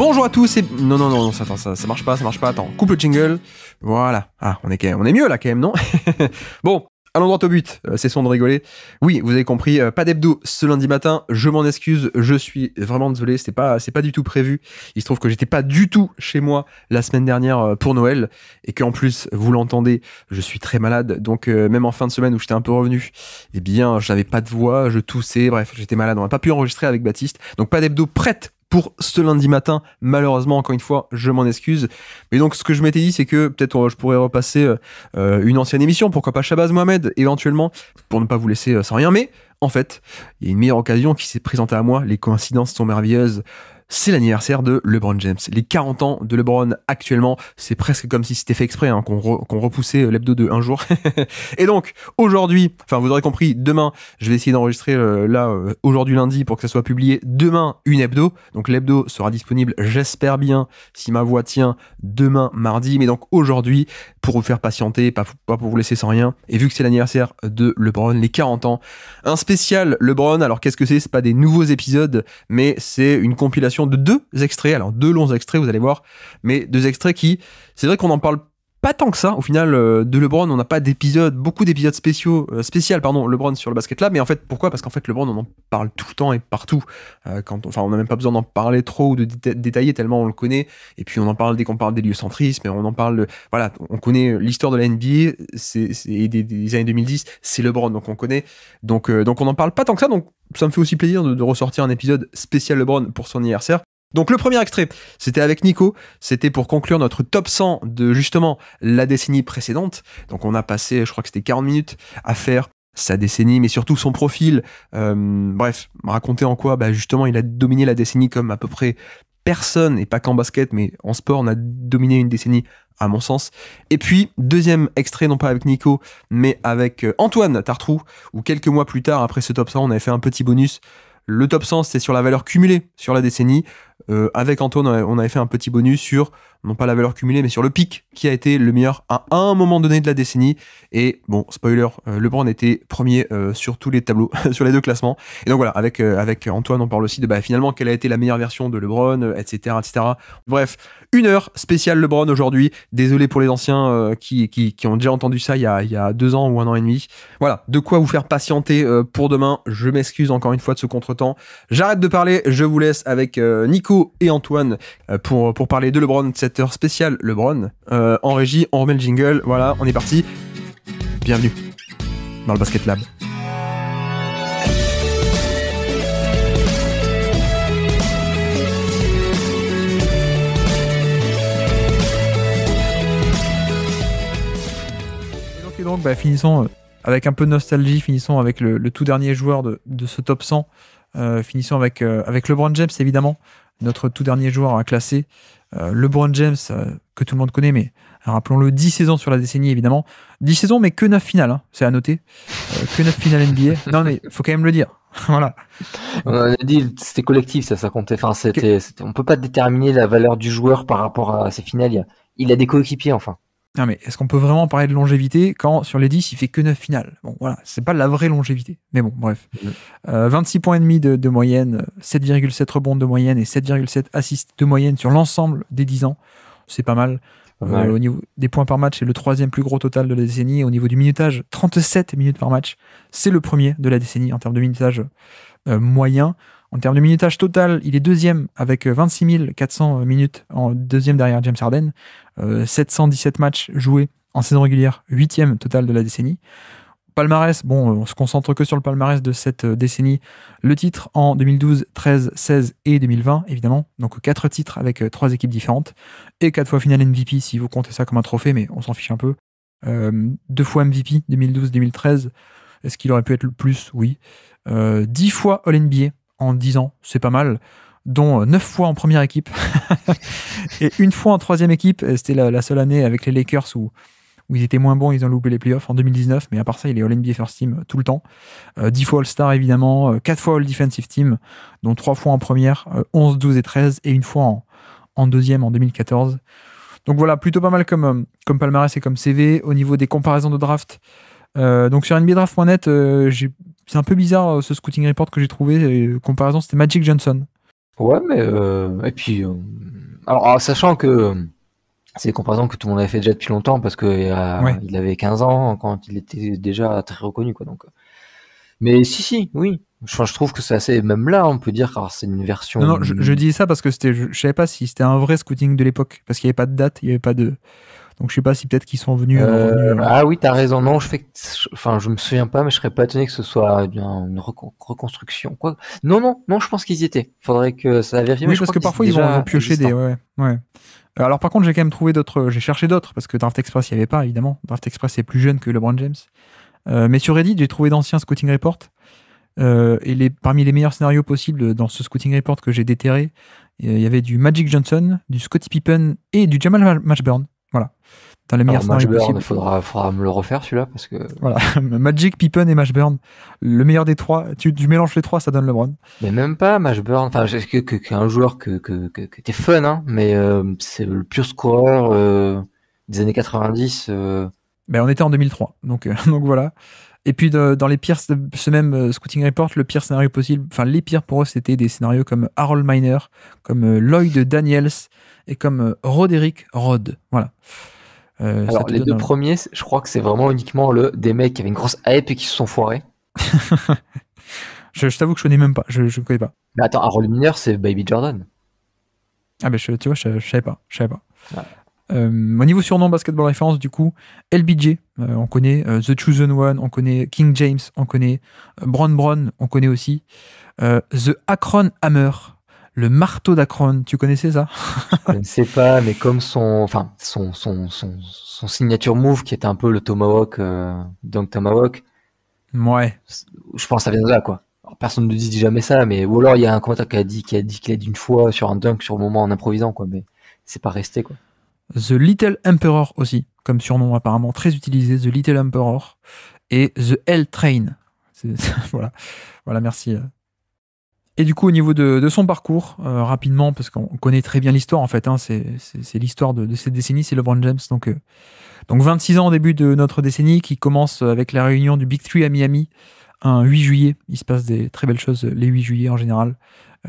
Bonjour à tous et... Non, attends, ça marche pas, attends, coupe le jingle, voilà, on est mieux là quand même, non? Bon, allons droit au but, cessons de rigoler. Oui, vous avez compris, pas d'hebdo ce lundi matin, je m'en excuse, je suis vraiment désolé, c'est pas du tout prévu. Il se trouve que j'étais pas du tout chez moi la semaine dernière pour Noël, et qu'en plus, vous l'entendez, je suis très malade, donc même en fin de semaine où j'étais un peu revenu, eh bien, j'avais pas de voix, je toussais, bref, j'étais malade, on n'a pas pu enregistrer avec Baptiste, donc pas d'hebdo prête pour ce lundi matin, malheureusement, encore une fois, je m'en excuse. Mais donc, ce que je m'étais dit, c'est que peut-être je pourrais repasser une ancienne émission, pourquoi pas Shabazz Mohamed, éventuellement, pour ne pas vous laisser sans rien. Mais en fait, il y a une meilleure occasion qui s'est présentée à moi. Les coïncidences sont merveilleuses. C'est l'anniversaire de LeBron James. Les 40 ans de LeBron actuellement, c'est presque comme si c'était fait exprès, qu'on repoussait l'hebdo de un jour. Et donc, aujourd'hui, enfin vous aurez compris, demain, je vais essayer d'enregistrer aujourd'hui lundi pour que ça soit publié demain une hebdo. Donc l'hebdo sera disponible, j'espère bien, si ma voix tient, demain mardi. Mais donc aujourd'hui, pour vous faire patienter, pas pour vous laisser sans rien, et vu que c'est l'anniversaire de LeBron, les 40 ans, un spécial LeBron. Alors qu'est-ce que c'est? C'est pas des nouveaux épisodes, mais c'est une compilation de 2 extraits, alors 2 longs extraits, vous allez voir, mais 2 extraits qui, c'est vrai qu'on en parle pas tant que ça, au final, de LeBron, on n'a pas beaucoup d'épisodes spéciaux, LeBron sur le Basket Lab, mais en fait, pourquoi? Parce qu'en fait, LeBron, on en parle tout le temps et partout, on n'a même pas besoin d'en parler trop ou de détailler tellement on le connaît, et puis on en parle dès qu'on parle d'héliocentrisme, et on en parle, voilà, on connaît l'histoire de la NBA, et des années 2010, c'est LeBron, donc on connaît, donc on en parle pas tant que ça, donc ça me fait aussi plaisir de ressortir un épisode spécial LeBron pour son anniversaire. Donc le premier extrait, c'était avec Nico, c'était pour conclure notre top 100 de justement la décennie précédente. Donc on a passé, je crois que c'était 40 minutes à faire sa décennie, mais surtout son profil. Bref, raconter en quoi justement il a dominé la décennie comme à peu près personne, et pas qu'en basket, mais en sport, on a dominé une décennie à mon sens. Et puis, deuxième extrait, non pas avec Nico, mais avec Antoine Tartrou, où quelques mois plus tard, après ce top 100, on avait fait un petit bonus. Le top 100, c'était sur la valeur cumulée sur la décennie. Avec Antoine, on avait fait un petit bonus sur, non pas la valeur cumulée, mais sur le pic qui a été le meilleur à un moment donné de la décennie. Et bon, spoiler, LeBron était premier sur tous les tableaux, sur les 2 classements. Et donc voilà, avec Antoine, on parle aussi de finalement quelle a été la meilleure version de LeBron, etc., etc. Bref, 1 heure spéciale LeBron aujourd'hui. Désolé pour les anciens qui ont déjà entendu ça il y a 2 ans ou 1 an et demi. Voilà, de quoi vous faire patienter pour demain. Je m'excuse encore une fois de ce contretemps. J'arrête de parler, je vous laisse avec Nico et Antoine pour parler de LeBron, cette heure spéciale LeBron. En régie, on remet le jingle, voilà, on est parti. Bienvenue dans le Basket Lab. Et donc finissons avec un peu de nostalgie, finissons avec le tout dernier joueur de ce top 100. Finissons avec LeBron James, évidemment, notre tout dernier joueur à classer. LeBron James, que tout le monde connaît, mais rappelons-le, 10 saisons sur la décennie, évidemment. 10 saisons, mais que 9 finales, hein, c'est à noter. Que 9 finales NBA. Non, mais faut quand même le dire. Voilà. On a dit c'était collectif, ça comptait. Enfin, on peut pas déterminer la valeur du joueur par rapport à ses finales. Il a des coéquipiers, enfin. Non, mais est-ce qu'on peut vraiment parler de longévité quand sur les 10 il fait que 9 finales? Bon, voilà, c'est pas la vraie longévité. Mais bon, bref. 26 points et demi de moyenne, 7,7 rebonds de moyenne et 7,7 assists de moyenne sur l'ensemble des 10 ans. C'est pas mal. Au niveau des points par match, c'est le 3e plus gros total de la décennie. Au niveau du minutage, 37 minutes par match. C'est le premier de la décennie en termes de minutage moyen. En termes de minutage total, il est 2e avec 26 400 minutes, en 2e derrière James Harden. 717 matchs joués en saison régulière, 8e total de la décennie. Palmarès, bon, on se concentre que sur le palmarès de cette décennie. Le titre en 2012, 13, 16 et 2020, évidemment. Donc 4 titres avec 3 équipes différentes. Et 4 fois finale MVP, si vous comptez ça comme un trophée, mais on s'en fiche un peu. 2 fois MVP, 2012-2013. Est-ce qu'il aurait pu être le plus? Oui. 10 fois All-NBA en 10 ans, c'est pas mal. Dont 9 fois en première équipe. Et 1 fois en 3e équipe. C'était la seule année avec les Lakers où ils étaient moins bons, ils ont loupé les playoffs en 2019, mais à part ça, il est All-NBA First Team tout le temps. 10 fois All-Star, évidemment, 4 fois All-Defensive Team, dont 3 fois en première, 11, 12 et 13, et 1 fois en 2e en 2014. Donc voilà, plutôt pas mal comme palmarès et comme CV. Au niveau des comparaisons de draft, donc sur NBADraft.net, c'est un peu bizarre ce scouting report que j'ai trouvé. Comparaison, c'était Magic Johnson. Ouais, mais et puis alors, sachant que c'est des comparaisons que tout le monde avait fait déjà depuis longtemps parce que Ouais. il avait 15 ans quand il était déjà très reconnu, quoi. Donc, mais si, oui. Je trouve que c'est assez. Même là, on peut dire que c'est une version. Non, je dis ça parce que je savais pas si c'était un vrai scouting de l'époque, parce qu'il n'y avait pas de date, il n'y avait pas de. Donc je sais pas si peut-être qu'ils sont revenus. Ah oui, t'as raison. Non, je me souviens pas, mais je serais pas étonné que ce soit une reconstruction. Quoi. Non, je pense qu'ils y étaient. Faudrait que ça vérifie. Oui, Mais je parce crois que qu'ils parfois étaient ils vont déjà piocher des. existants. Ouais. Alors par contre, j'ai quand même trouvé d'autres. J'ai cherché d'autres, parce que Draft Express, il n'y avait pas, évidemment. Draft Express est plus jeune que LeBron James. Mais sur Reddit, j'ai trouvé d'anciens scouting reports. Et parmi les meilleurs scénarios possibles dans ce scouting report que j'ai déterré, il y avait du Magic Johnson, du Scottie Pippen et du Jamal Mashburn. Voilà. Dans les meilleurs Alors, scénarios Mashburn, possibles. faudra me le refaire celui-là parce que. Voilà. Magic, Pippen et Mashburn. Le meilleur des trois. Tu mélanges les trois, ça donne LeBron. Mais même pas Mashburn. Enfin, qu'un joueur que était fun, hein. Mais c'est le pur scoreur des années 90. Ben, on était en 2003. Donc voilà. Et puis dans les pires, ce même scouting report, le pire scénario possible, enfin les pires pour eux, c'était des scénarios comme Harold Miner, comme Lloyd Daniels et comme Roderick Rod. Voilà. Alors, les deux premiers, je crois que c'est vraiment uniquement des mecs qui avaient une grosse hype et qui se sont foirés. je t'avoue que je connais même pas, je ne connais pas. Mais attends, Harold Miner, c'est Baby Jordan. Ah ben tu vois, je savais pas. Ouais. Au niveau surnom Basketball Référence, du coup, LBJ, on connaît, The Chosen One, on connaît King James, on connaît Bron, on connaît aussi The Akron Hammer, le marteau d'Akron. Tu connaissais ça? Je ne sais pas, mais comme son signature move qui était un peu le Tomahawk, Dunk Tomahawk. Ouais. Je pense que ça vient de là, quoi. Alors, personne ne dit jamais ça, mais ou alors il y a un commentateur qui a dit qu'il a dit une fois sur un dunk sur le moment en improvisant, quoi. Mais c'est pas resté, quoi. The Little Emperor aussi, comme surnom apparemment très utilisé, The Little Emperor, et The L Train. Voilà, merci. Et du coup, au niveau de son parcours, rapidement, parce qu'on connaît très bien l'histoire en fait, hein, c'est l'histoire de cette décennie, c'est LeBron James. Donc 26 ans au début de notre décennie, qui commence avec la réunion du Big Three à Miami, un 8 juillet. Il se passe des très belles choses les 8 juillet en général.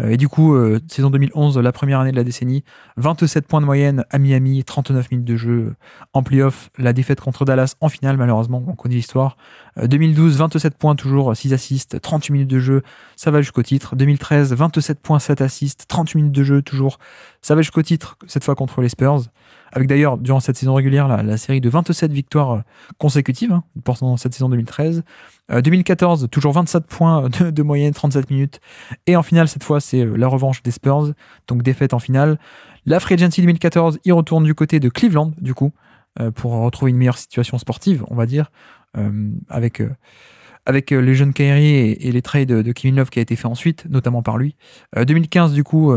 Et du coup, saison 2011, la première année de la décennie, 27 points de moyenne à Miami, 39 minutes de jeu en playoff, la défaite contre Dallas en finale, malheureusement, on connaît l'histoire. 2012, 27 points toujours, 6 assists, 38 minutes de jeu, ça va jusqu'au titre. 2013, 27 points, 7 assists, 38 minutes de jeu toujours, ça va jusqu'au titre, cette fois contre les Spurs. Avec d'ailleurs, durant cette saison régulière, la série de 27 victoires consécutives, hein, pendant cette saison 2013. 2014, toujours 27 points de moyenne, 37 minutes. Et en finale, cette fois, c'est la revanche des Spurs, donc défaite en finale. La Free Agency 2014, il retourne du côté de Cleveland, du coup, pour retrouver une meilleure situation sportive, on va dire, avec les jeunes Kyrie et les trades de Kevin Love qui a été fait ensuite, notamment par lui. 2015, du coup,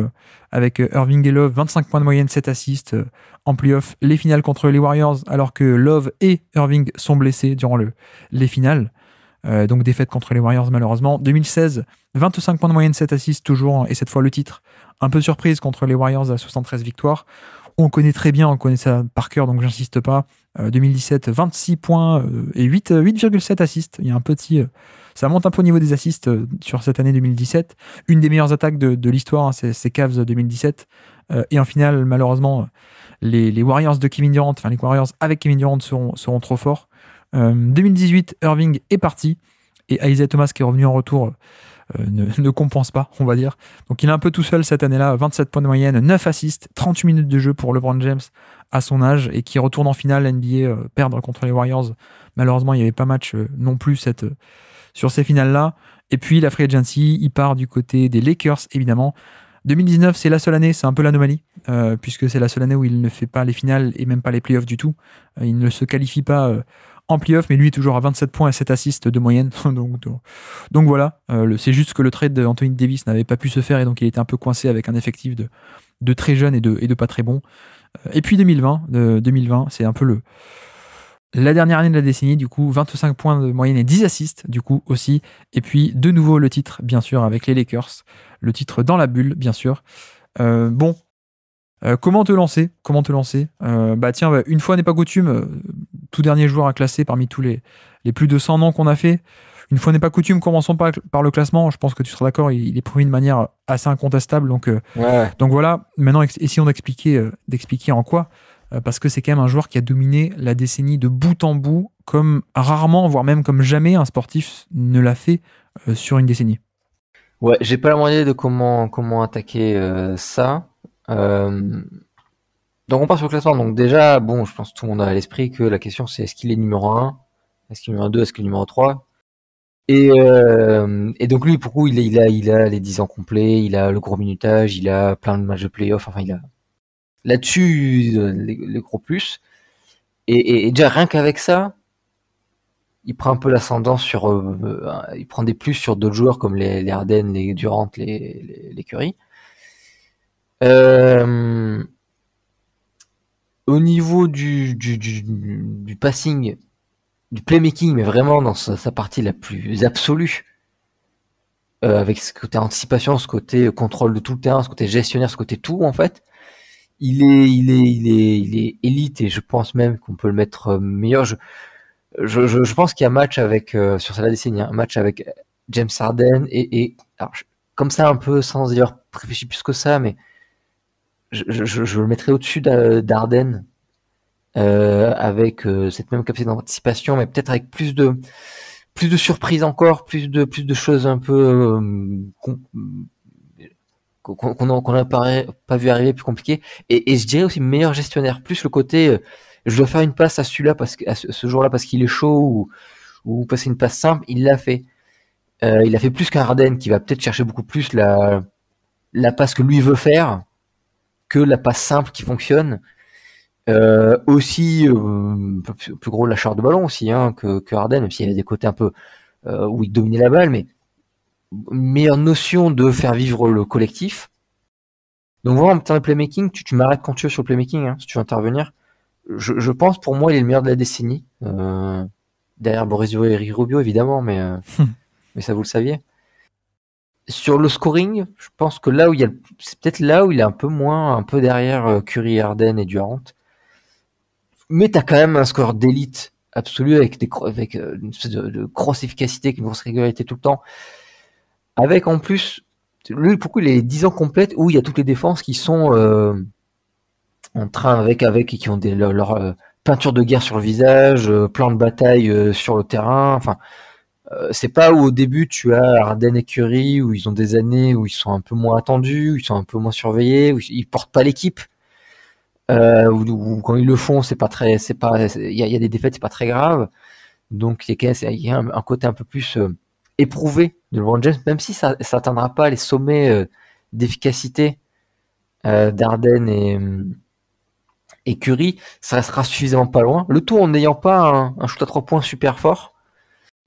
avec Irving et Love, 25 points de moyenne, 7 assists en playoff. Les finales contre les Warriors, alors que Love et Irving sont blessés durant les finales. Donc défaite contre les Warriors, malheureusement. 2016, 25 points de moyenne, 7 assists toujours, et cette fois le titre. Un peu surprise contre les Warriors à 73 victoires. On connaît très bien, on connaît ça par cœur, donc j'insiste pas. 2017, 26 points et 8,7 assists. Il y a un petit... ça monte un peu au niveau des assists sur cette année 2017. Une des meilleures attaques de l'histoire, hein, c'est Cavs 2017. Et en finale, malheureusement, les Warriors de Kevin Durant, enfin les Warriors avec Kevin Durant seront trop forts. 2018, Irving est parti. Et Isaiah Thomas qui est revenu en retour ne compense pas, on va dire. Donc il est un peu tout seul cette année-là, 27 points de moyenne, 9 assists, 38 minutes de jeu pour LeBron James à son âge, et qui retourne en finale NBA, perdre contre les Warriors. Malheureusement, il n'y avait pas match non plus sur ces finales-là. Et puis la Free Agency, il part du côté des Lakers, évidemment. 2019, c'est la seule année, c'est un peu l'anomalie, puisque c'est la seule année où il ne fait pas les finales et même pas les playoffs du tout. Il ne se qualifie pas en playoff, mais lui est toujours à 27 points et 7 assists de moyenne. donc voilà, c'est juste que le trade d'Anthony Davis n'avait pas pu se faire, et donc il était un peu coincé avec un effectif de très jeunes et de pas très bons. Et puis 2020, c'est un peu la dernière année de la décennie, du coup, 25 points de moyenne et 10 assists, du coup, aussi. Et puis, de nouveau, le titre, bien sûr, avec les Lakers. Le titre dans la bulle, bien sûr. Comment te lancer Tiens, une fois n'est pas coutume, tout dernier joueur à classer parmi tous les plus de 100 noms qu'on a fait. une fois n'est pas coutume, commençons par le classement. Je pense que tu seras d'accord, il est premier de manière assez incontestable. Donc voilà, maintenant essayons d'expliquer en quoi. Parce que c'est quand même un joueur qui a dominé la décennie de bout en bout, comme rarement, voire même comme jamais un sportif ne l'a fait sur une décennie. Ouais, j'ai pas la moindre idée de comment attaquer ça. Donc on part sur le classement. Donc déjà, bon, je pense que tout le monde a à l'esprit que la question c'est est-ce qu'il est numéro 1, est-ce qu'il est numéro 2, est-ce qu'il est numéro 3. Et donc lui, pour coup, il a les 10 ans complets, il a le gros minutage, il a plein de matchs de playoff, enfin il a là-dessus les gros plus. Et déjà rien qu'avec ça, il prend un peu l'ascendant sur, il prend des plus sur d'autres joueurs comme les Harden, les Durant, les Curry. Au niveau du passing, du playmaking, mais vraiment dans sa partie la plus absolue, avec ce côté anticipation, ce côté contrôle de tout le terrain, ce côté gestionnaire, ce côté tout en fait, il est élite et je pense même qu'on peut le mettre meilleur. Je pense qu'il y a un match avec sur la décennie, un match avec James Harden et alors, comme ça un peu sans y avoir réfléchi plus que ça, mais je le mettrais au-dessus d'Harden avec cette même capacité d'anticipation, mais peut-être avec plus de surprises encore, plus de choses un peu qu'on n'a pas vu arriver, plus compliqué. Et je dirais aussi meilleur gestionnaire, plus le côté je dois faire une passe à celui-là parce que à ce jour-là parce qu'il est chaud ou passer une passe simple, il l'a fait. Il a fait plus qu'un Harden qui va peut-être chercher beaucoup plus la passe que lui veut faire que la passe simple qui fonctionne. Aussi plus gros lâcheur de ballon aussi que Harden, même s'il y avait des côtés un peu où il dominait la balle, mais une meilleure notion de faire vivre le collectif. Donc voilà, en termes de playmaking, tu m'arrêtes quand tu veux sur le playmaking, si tu veux intervenir. Je pense pour moi il est le meilleur de la décennie. Derrière Boris et Ricky Rubio évidemment, mais ça vous le saviez. Sur le scoring, je pense que là où c'est peut-être là où il est un peu derrière Curry, Harden et Durant. Mais t'as quand même un score d'élite absolu avec une espèce de grosse efficacité, une grosse régularité tout le temps. Avec en plus, lui, pourquoi il est 10 ans complètes où il y a toutes les défenses qui sont en train avec et qui ont leur peinture de guerre sur le visage, plan de bataille sur le terrain. Enfin, c'est pas où au début tu as Harden et Curry où ils ont des années où ils sont un peu moins attendus, où ils sont un peu moins surveillés, où ils portent pas l'équipe. Ou quand ils le font, il y a des défaites, c'est pas très grave. Donc il y a un côté un peu plus éprouvé de LeBron James, même si ça atteindra pas les sommets d'efficacité d'Harden et Curry, ça restera suffisamment pas loin. Le tout en n'ayant pas un shoot à 3 points super fort.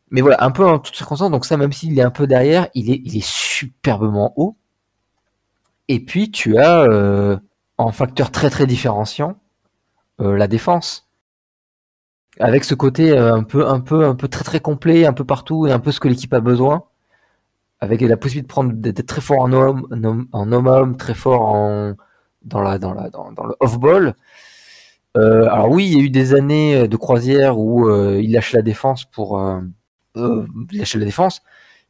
Mais voilà, un peu en toutes circonstances. Donc ça, même s'il est un peu derrière, il est superbement haut. Et puis tu as en facteur très très différenciant la défense, avec ce côté un peu très très complet, un peu partout et un peu ce que l'équipe a besoin, avec la possibilité d'être très fort en homme, très fort dans le off-ball. Alors oui, il y a eu des années de croisière où il lâche la défense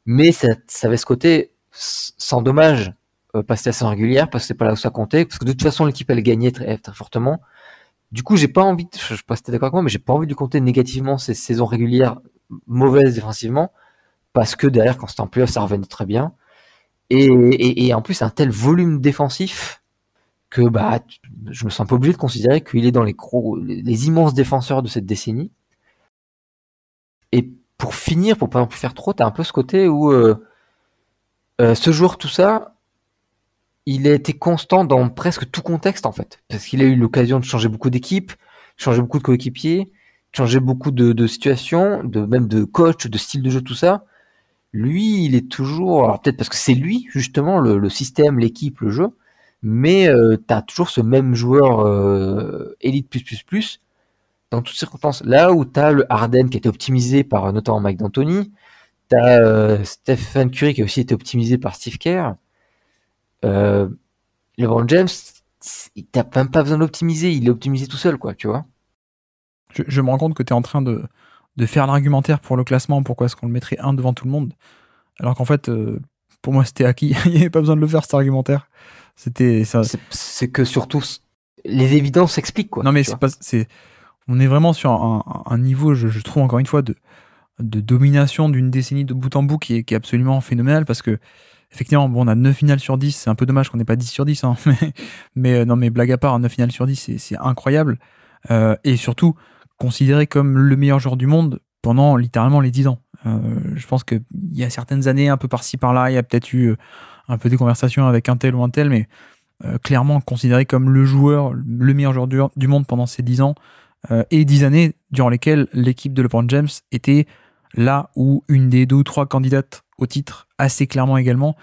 mais ça avait ce côté sans dommage pas de saison régulière parce que c'est pas là où ça comptait, parce que de toute façon l'équipe elle gagnait très, très fortement. Du coup, j'ai pas envie, je sais pas si t'es d'accord avec moi, mais j'ai pas envie de compter négativement ces saisons régulières mauvaises défensivement, parce que derrière, quand c'était en playoff, ça revenait très bien. Et en plus, un tel volume défensif que je me sens pas obligé de considérer qu'il est dans les immenses défenseurs de cette décennie. Et pour finir, pour pas en plus faire trop, t'as un peu ce côté où ce joueur, tout ça, il a été constant dans presque tout contexte en fait, parce qu'il a eu l'occasion de changer beaucoup d'équipes, changer beaucoup de coéquipiers, changer beaucoup de situations, même de coach, de style de jeu, tout ça. Lui, il est toujours, alors peut-être parce que c'est lui justement le système, l'équipe, le jeu, mais t'as toujours ce même joueur élite plus dans toutes circonstances. Là où t'as le Harden qui a été optimisé par notamment Mike D'Antoni, t'as Stephen Curry qui a aussi été optimisé par Steve Kerr. LeBron James, t'as même pas besoin d'optimiser, il est optimisé tout seul, quoi, tu vois. Je me rends compte que tu es en train de de faire l'argumentaire pour le classement, pourquoi est-ce qu'on le mettrait un devant tout le monde, alors qu'en fait, pour moi, c'était acquis. Il n'y avait pas besoin de le faire, cet argumentaire. C'était ça. C'est que surtout, les évidences s'expliquent, quoi. Non, mais on est vraiment sur un niveau, je trouve, encore une fois, de domination d'une décennie de bout en bout qui est absolument phénoménal, parce que effectivement, bon, on a 9 finales sur 10, c'est un peu dommage qu'on n'ait pas 10 sur 10, hein, mais non, mais blague à part, 9 finales sur 10, c'est incroyable, et surtout considéré comme le meilleur joueur du monde pendant littéralement les 10 ans. Je pense qu'il y a certaines années, un peu par-ci par-là, il y a peut-être eu un peu des conversations avec un tel ou un tel, mais clairement considéré comme le meilleur joueur du monde pendant ces 10 ans, et 10 années durant lesquelles l'équipe de LeBron James était là où une des 2 ou 3 candidates au titre assez clairement également.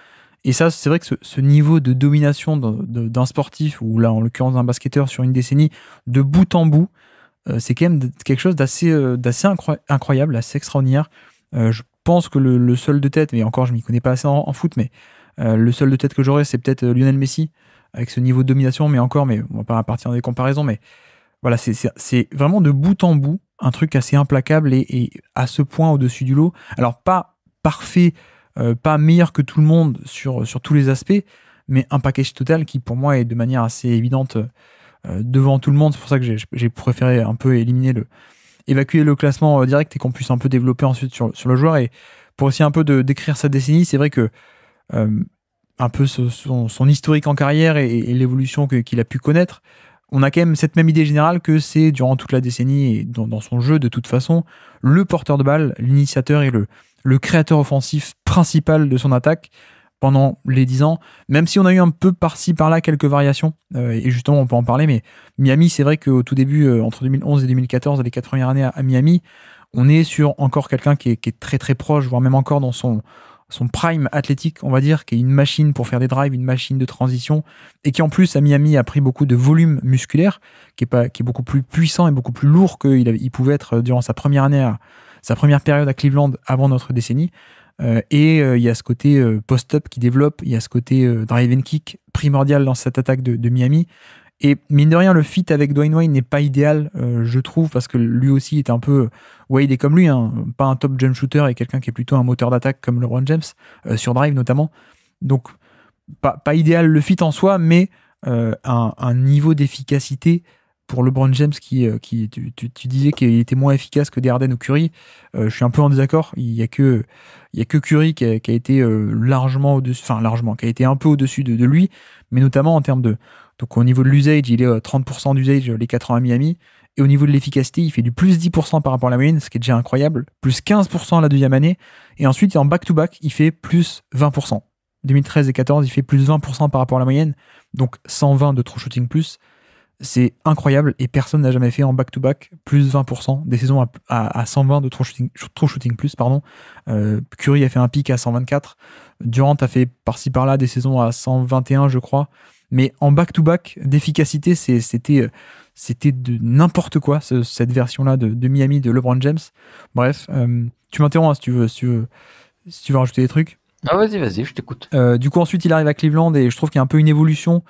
Et ça, c'est vrai que ce niveau de domination d'un sportif, ou là en l'occurrence d'un basketteur sur une décennie, de bout en bout, c'est quand même quelque chose d'assez incroyable, assez extraordinaire. Je pense que le seul de tête, mais encore je m'y connais pas assez en foot, mais le seul de tête que j'aurais, c'est peut-être Lionel Messi, avec ce niveau de domination, mais on va pas partir dans des comparaisons, mais voilà, c'est vraiment de bout en bout un truc assez implacable et à ce point au-dessus du lot. Alors pas parfait, pas meilleur que tout le monde sur tous les aspects, mais un package total qui pour moi est de manière assez évidente devant tout le monde. C'est pour ça que j'ai préféré un peu évacuer le classement direct et qu'on puisse un peu développer ensuite sur le joueur. Et pour aussi un peu décrire sa décennie, c'est vrai que un peu son historique en carrière et l'évolution qu'il a pu connaître, on a quand même cette même idée générale que c'est durant toute la décennie et dans son jeu de toute façon le porteur de balle, l'initiateur et le créateur offensif principal de son attaque pendant les 10 ans, même si on a eu un peu par-ci par-là quelques variations, et justement on peut en parler, mais Miami, c'est vrai qu'au tout début, entre 2011 et 2014, les 4 premières années à Miami, on est sur encore quelqu'un qui est très très proche, voire même encore dans son prime athlétique, on va dire, qui est une machine pour faire des drives, une machine de transition, et qui en plus à Miami a pris beaucoup de volume musculaire, qui est beaucoup plus puissant et beaucoup plus lourd qu'il pouvait être durant sa première année, sa première période à Cleveland avant notre décennie. Et il y a ce côté post-up qui développe, il y a ce côté drive and kick primordial dans cette attaque de Miami. Et mine de rien, le fit avec Dwayne Wade n'est pas idéal, je trouve, parce que lui aussi est un peu... Wade est comme lui, hein, pas un top jump shooter et quelqu'un qui est plutôt un moteur d'attaque comme LeBron James, sur drive notamment. Donc, pas idéal le fit en soi, mais un niveau d'efficacité pour LeBron James qui tu disais qu'il était moins efficace que des Harden ou Curry. Je suis un peu en désaccord. Il y a que Curry qui a été largement au-dessus, enfin largement, qui a été un peu au-dessus de lui, mais notamment en termes de... Donc au niveau de l'usage, il est 30% d'usage les 4 ans à Miami. Et au niveau de l'efficacité, il fait du plus 10% par rapport à la moyenne, ce qui est déjà incroyable. Plus 15% la deuxième année. Et ensuite, en back-to-back, il fait plus 20%. 2013 et 2014, il fait plus 20% par rapport à la moyenne. Donc 120 de true shooting plus. C'est incroyable et personne n'a jamais fait en back-to-back plus 20% des saisons à 120 de true shooting plus. Curry a fait un pic à 124. Durant a fait par-ci par-là des saisons à 121, je crois. Mais en back-to-back d'efficacité, c'était de n'importe quoi, cette version-là de Miami de LeBron James. Bref, tu m'interromps hein, si tu veux rajouter des trucs. Ah vas-y, je t'écoute. Du coup, ensuite, il arrive à Cleveland et je trouve qu'il y a un peu une évolution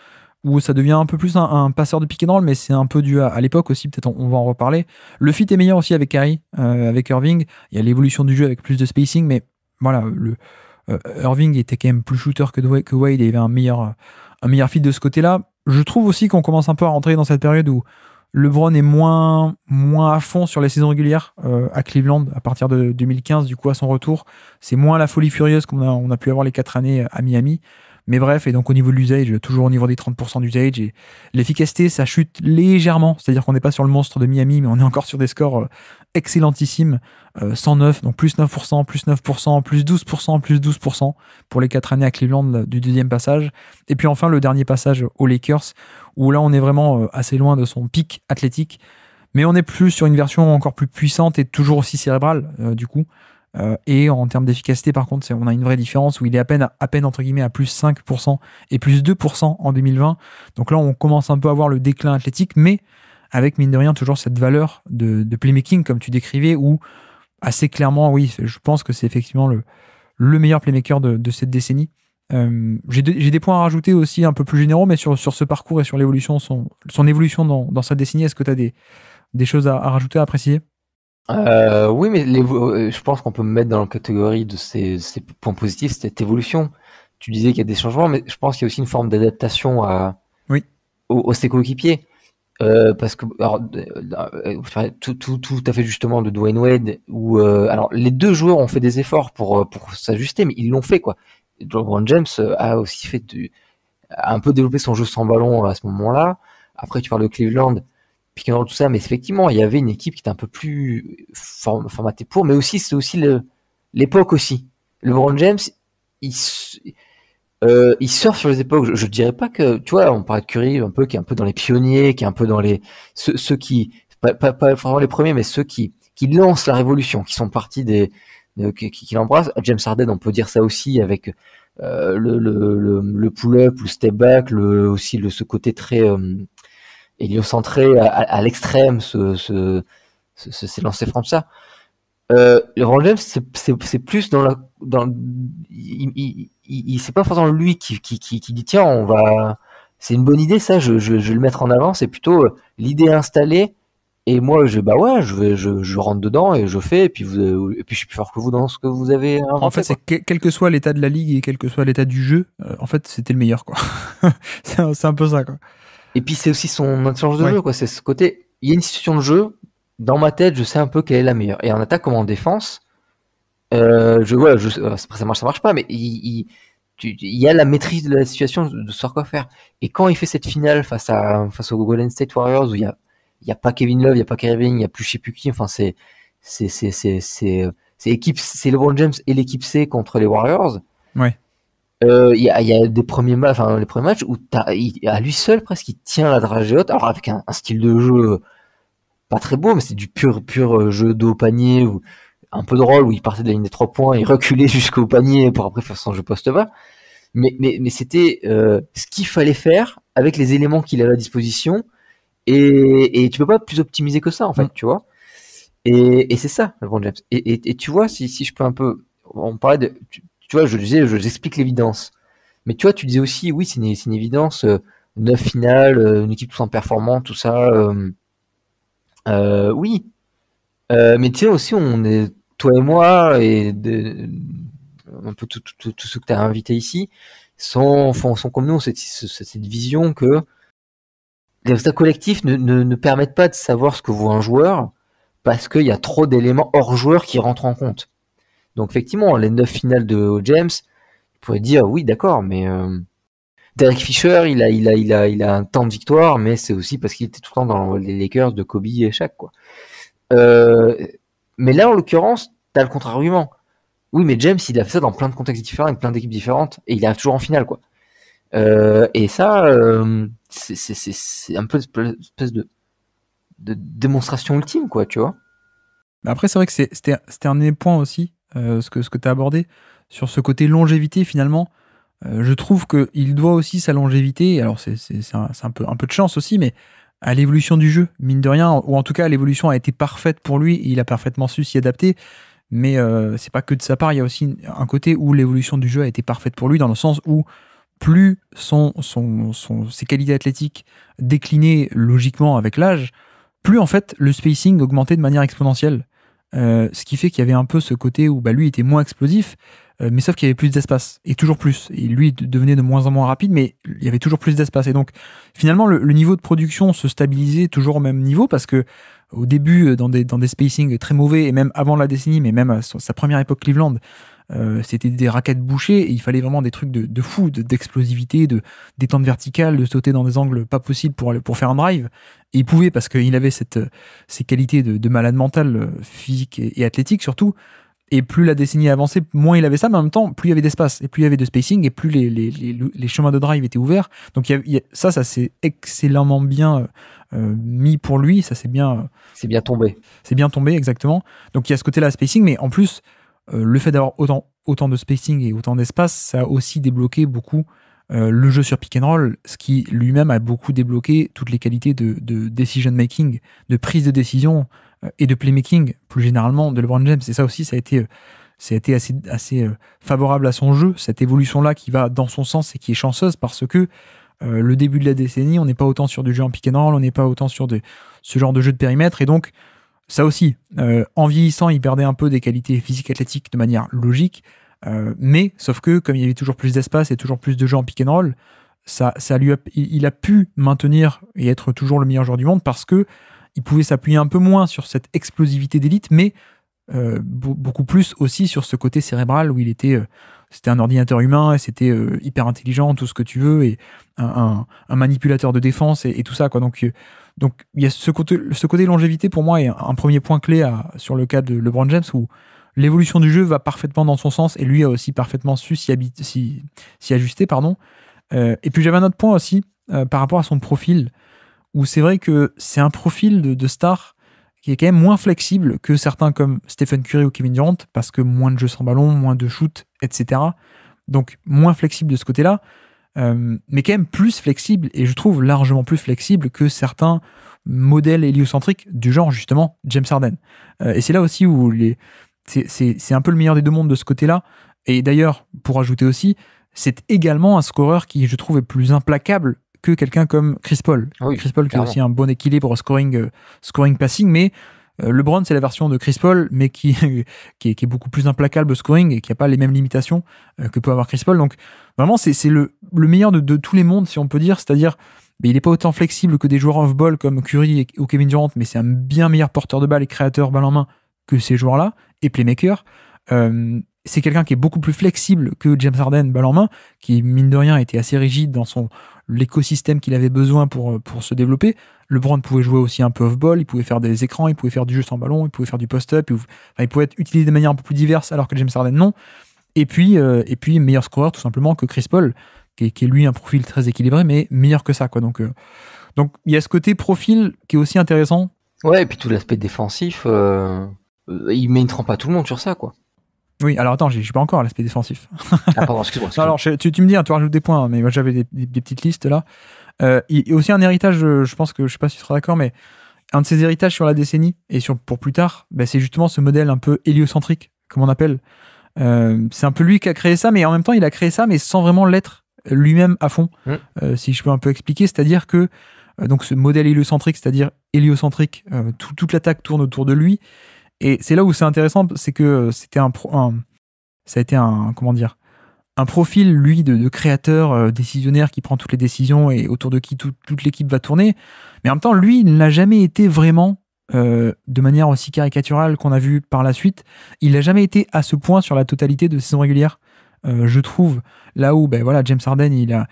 où ça devient un peu plus un passeur de pick and roll, mais c'est un peu dû à l'époque aussi, peut-être on va en reparler. Le fit est meilleur aussi avec Kyrie, avec Irving. Il y a l'évolution du jeu avec plus de spacing, mais voilà, Irving était quand même plus shooter que Wade et il y avait un meilleur fit de ce côté-là. Je trouve aussi qu'on commence un peu à rentrer dans cette période où LeBron est moins à fond sur les saisons régulières à Cleveland à partir de 2015, du coup à son retour. C'est moins la folie furieuse qu'on a pu avoir les 4 années à Miami. Mais bref, et donc au niveau de l'usage, toujours au niveau des 30% d'usage, et l'efficacité, ça chute légèrement, c'est-à-dire qu'on n'est pas sur le monstre de Miami, mais on est encore sur des scores excellentissimes, 109, donc plus 9%, plus 9%, plus 12%, plus 12% pour les 4 années à Cleveland du deuxième passage. Et puis enfin, le dernier passage aux Lakers, où là, on est vraiment assez loin de son pic athlétique, mais on est plus sur une version encore plus puissante et toujours aussi cérébrale, du coup. Et en termes d'efficacité, par contre, on a une vraie différence où il est à peine entre guillemets à plus 5% et plus 2% en 2020. Donc là, on commence un peu à voir le déclin athlétique, mais avec, mine de rien, toujours cette valeur de playmaking, comme tu décrivais, où assez clairement, oui, je pense que c'est effectivement le meilleur playmaker de cette décennie. J'ai des points à rajouter aussi un peu plus généraux, mais sur ce parcours et sur l'évolution, son évolution dans sa décennie, est-ce que tu as des choses à rajouter, à préciser ? Oui, mais je pense qu'on peut me mettre dans la catégorie de ces points positifs, cette évolution. Tu disais qu'il y a des changements, mais je pense qu'il y a aussi une forme d'adaptation Oui. aux ses coéquipiers. Parce que alors, tout à fait justement de Dwayne Wade, où alors les deux joueurs ont fait des efforts pour s'ajuster, mais ils l'ont fait quoi. LeBron James a aussi a un peu développé son jeu sans ballon à ce moment-là. Après, tu parles de Cleveland, pick and roll, tout ça, mais effectivement, il y avait une équipe qui était un peu plus formatée pour, mais aussi c'est aussi l'époque aussi. LeBron James, il surfe sur les époques. Je dirais pas que, tu vois, on parlait de Curry un peu, qui est un peu dans les pionniers, qui est un peu dans ceux qui, pas vraiment les premiers, mais ceux qui lancent la révolution, qui sont partis qui l'embrassent. James Harden, on peut dire ça aussi avec le pull-up, le step back, aussi ce côté très héliocentré à l'extrême, ces lancers francs, ça. LeBron James, c'est plus c'est pas forcément lui qui dit tiens, c'est une bonne idée ça, je vais le mettre en avant. C'est plutôt l'idée installée et moi je rentre dedans et je fais et puis je suis plus fort que vous dans ce que vous avez inventé. En fait, c'est quel que soit l'état de la ligue et quel que soit l'état du jeu, en fait, c'était le meilleur quoi. c'est un peu ça quoi. Et puis c'est aussi son intelligence de jeu quoi. C'est ce côté, il y a une situation de jeu. Dans ma tête, je sais un peu quelle est la meilleure. Et en attaque comme en défense, ça marche pas, mais il y a la maîtrise de la situation, de savoir quoi faire. Et quand il fait cette finale face aux Golden State Warriors, où il y a pas Kevin Love, il y a pas Kyrie Irving, il y a plus je sais plus qui. Enfin, c'est LeBron James et l'équipe C contre les Warriors. Ouais. Il y a les premiers matchs où à lui seul presque il tient la dragée haute, alors avec un style de jeu pas très beau, mais c'est du pur jeu dos au panier, ou un peu drôle, où il partait de la ligne des 3 points, il reculait jusqu'au panier pour après faire son jeu poste bas. Mais c'était ce qu'il fallait faire avec les éléments qu'il avait à disposition, et tu peux pas plus optimiser que ça en fait, tu vois. Et c'est ça, LeBron James. Et tu vois, si je peux un peu, on parlait de, tu vois, j'explique l'évidence. Mais tu vois, tu disais aussi, oui, c'est une évidence, 9 finales, une équipe tout en performant, tout ça. Oui, mais tu sais aussi, on est toi et moi et un peu tous ceux que tu as invités ici sont comme nous, cette vision que les résultats collectifs ne permettent pas de savoir ce que vaut un joueur parce qu'il y a trop d'éléments hors joueur qui rentrent en compte. Donc effectivement, les 9 finales de James, tu pourrais dire oui, d'accord, mais Derek Fisher, il a un temps de victoire, mais c'est aussi parce qu'il était tout le temps dans les Lakers de Kobe et Shaq, quoi. Mais là, en l'occurrence, t'as le contre-argument. Oui, mais James, il a fait ça dans plein de contextes différents, avec plein d'équipes différentes, et il arrive toujours en finale, quoi. Et ça, c'est un peu une espèce de démonstration ultime, quoi, tu vois. Après, c'est vrai que c'était un des points aussi, ce que tu as abordé, sur ce côté longévité, finalement. Je trouve qu'il doit aussi sa longévité, alors c'est un peu de chance aussi, mais à l'évolution du jeu, mine de rien, ou en tout cas l'évolution a été parfaite pour lui, et il a parfaitement su s'y adapter, mais c'est pas que de sa part, il y a aussi un côté où l'évolution du jeu a été parfaite pour lui, dans le sens où plus ses qualités athlétiques déclinaient logiquement avec l'âge, plus en fait le spacing augmentait de manière exponentielle. Ce qui fait qu'il y avait un peu ce côté où lui était moins explosif, mais sauf qu'il y avait plus d'espace, et toujours plus. Et lui devenait de moins en moins rapide, mais il y avait toujours plus d'espace. Et donc, finalement, le niveau de production se stabilisait toujours au même niveau, parce que au début, dans des spacings très mauvais, et même avant la décennie, mais même à sa première époque Cleveland, c'était des raquettes bouchées, et il fallait vraiment des trucs de fou, d'explosivité, des tentes verticales, de sauter dans des angles pas possibles pour faire un drive. Et il pouvait, parce qu'il avait ces qualités de malade mental, physique et athlétique surtout. Et plus la décennie avançait, moins il avait ça, mais en même temps, plus il y avait d'espace, et plus il y avait de spacing, et plus les chemins de drive étaient ouverts. Donc ça s'est excellemment bien mis pour lui, ça c'est bien... C'est bien tombé. C'est bien tombé, exactement. Donc il y a ce côté-là, spacing, mais en plus, le fait d'avoir autant de spacing et autant d'espace, ça a aussi débloqué beaucoup le jeu sur pick and roll, ce qui lui-même a beaucoup débloqué toutes les qualités de decision making, de prise de décision et de playmaking plus généralement de LeBron James. Et ça aussi, ça a été assez favorable à son jeu, cette évolution-là qui va dans son sens et qui est chanceuse, parce que le début de la décennie, on n'est pas autant sur du jeu en pick and roll, on n'est pas autant sur ce genre de jeu de périmètre, et donc ça aussi, en vieillissant, il perdait un peu des qualités physiques athlétiques de manière logique, mais sauf que comme il y avait toujours plus d'espace et toujours plus de jeux en pick and roll, il a pu maintenir et être toujours le meilleur joueur du monde parce que il pouvait s'appuyer un peu moins sur cette explosivité d'élite, mais beaucoup plus aussi sur ce côté cérébral où c'était un ordinateur humain et c'était hyper intelligent, tout ce que tu veux, et un manipulateur de défense et tout ça, quoi. Donc il y a ce côté longévité, pour moi, est un premier point clé sur le cas de LeBron James, où l'évolution du jeu va parfaitement dans son sens et lui a aussi parfaitement su s'y ajuster, pardon. Et puis j'avais un autre point aussi par rapport à son profil, où c'est vrai que c'est un profil de star qui est quand même moins flexible que certains comme Stephen Curry ou Kevin Durant, parce que moins de jeux sans ballon, moins de shoot, etc. Donc moins flexible de ce côté-là, mais quand même plus flexible, et je trouve largement plus flexible que certains modèles héliocentriques du genre justement James Harden. Et c'est là aussi où c'est un peu le meilleur des deux mondes de ce côté-là. Et d'ailleurs, pour ajouter aussi, c'est également un scoreur qui, je trouve, est plus implacable que quelqu'un comme Chris Paul. Oui, Chris Paul qui a clairement. aussi un bon équilibre scoring-passing, mais LeBron, c'est la version de Chris Paul, mais qui est beaucoup plus implacable au scoring et qui n'a pas les mêmes limitations que peut avoir Chris Paul. Donc vraiment, c'est le meilleur de tous les mondes, si on peut dire. C'est-à-dire, il n'est pas autant flexible que des joueurs off-ball comme Curry ou Kevin Durant, mais c'est un bien meilleur porteur de balle et créateur balle en main que ces joueurs-là, et playmaker. C'est quelqu'un qui est beaucoup plus flexible que James Harden balle en main, qui mine de rien était assez rigide dans l'écosystème qu'il avait besoin pour se développer. LeBron pouvait jouer aussi un peu off-ball, il pouvait faire des écrans, il pouvait faire du jeu sans ballon, il pouvait faire du post-up, il pouvait être utilisé de manière un peu plus diverse, alors que James Harden non. Et puis meilleur scoreur tout simplement que Chris Paul, qui est lui un profil très équilibré, mais meilleur que ça, quoi. Donc il y a ce côté profil qui est aussi intéressant. Ouais, et puis tout l'aspect défensif, il mettra pas tout le monde sur ça, quoi. Oui, alors attends, je suis pas encore à l'aspect défensif. Ah, pardon, excuse-moi. Non, alors tu me dis, tu rajoutes des points, mais moi j'avais des petites listes là. Il y a aussi un héritage, je pense que, je sais pas si tu seras d'accord, mais un de ces héritages sur la décennie et pour plus tard, c'est justement ce modèle un peu héliocentrique, comme on appelle. C'est un peu lui qui a créé ça, mais en même temps, il a créé ça, mais sans vraiment l'être lui-même à fond, si je peux un peu expliquer. C'est-à-dire que donc ce modèle héliocentrique, toute l'attaque tourne autour de lui. Et c'est là où c'est intéressant, c'est que ça a été un profil, lui, de créateur décisionnaire qui prend toutes les décisions et autour de qui toute l'équipe va tourner. Mais en même temps, lui, il n'a jamais été vraiment, de manière aussi caricaturale qu'on a vu par la suite, il n'a jamais été à ce point sur la totalité de saison régulière, je trouve. Là où, James Harden,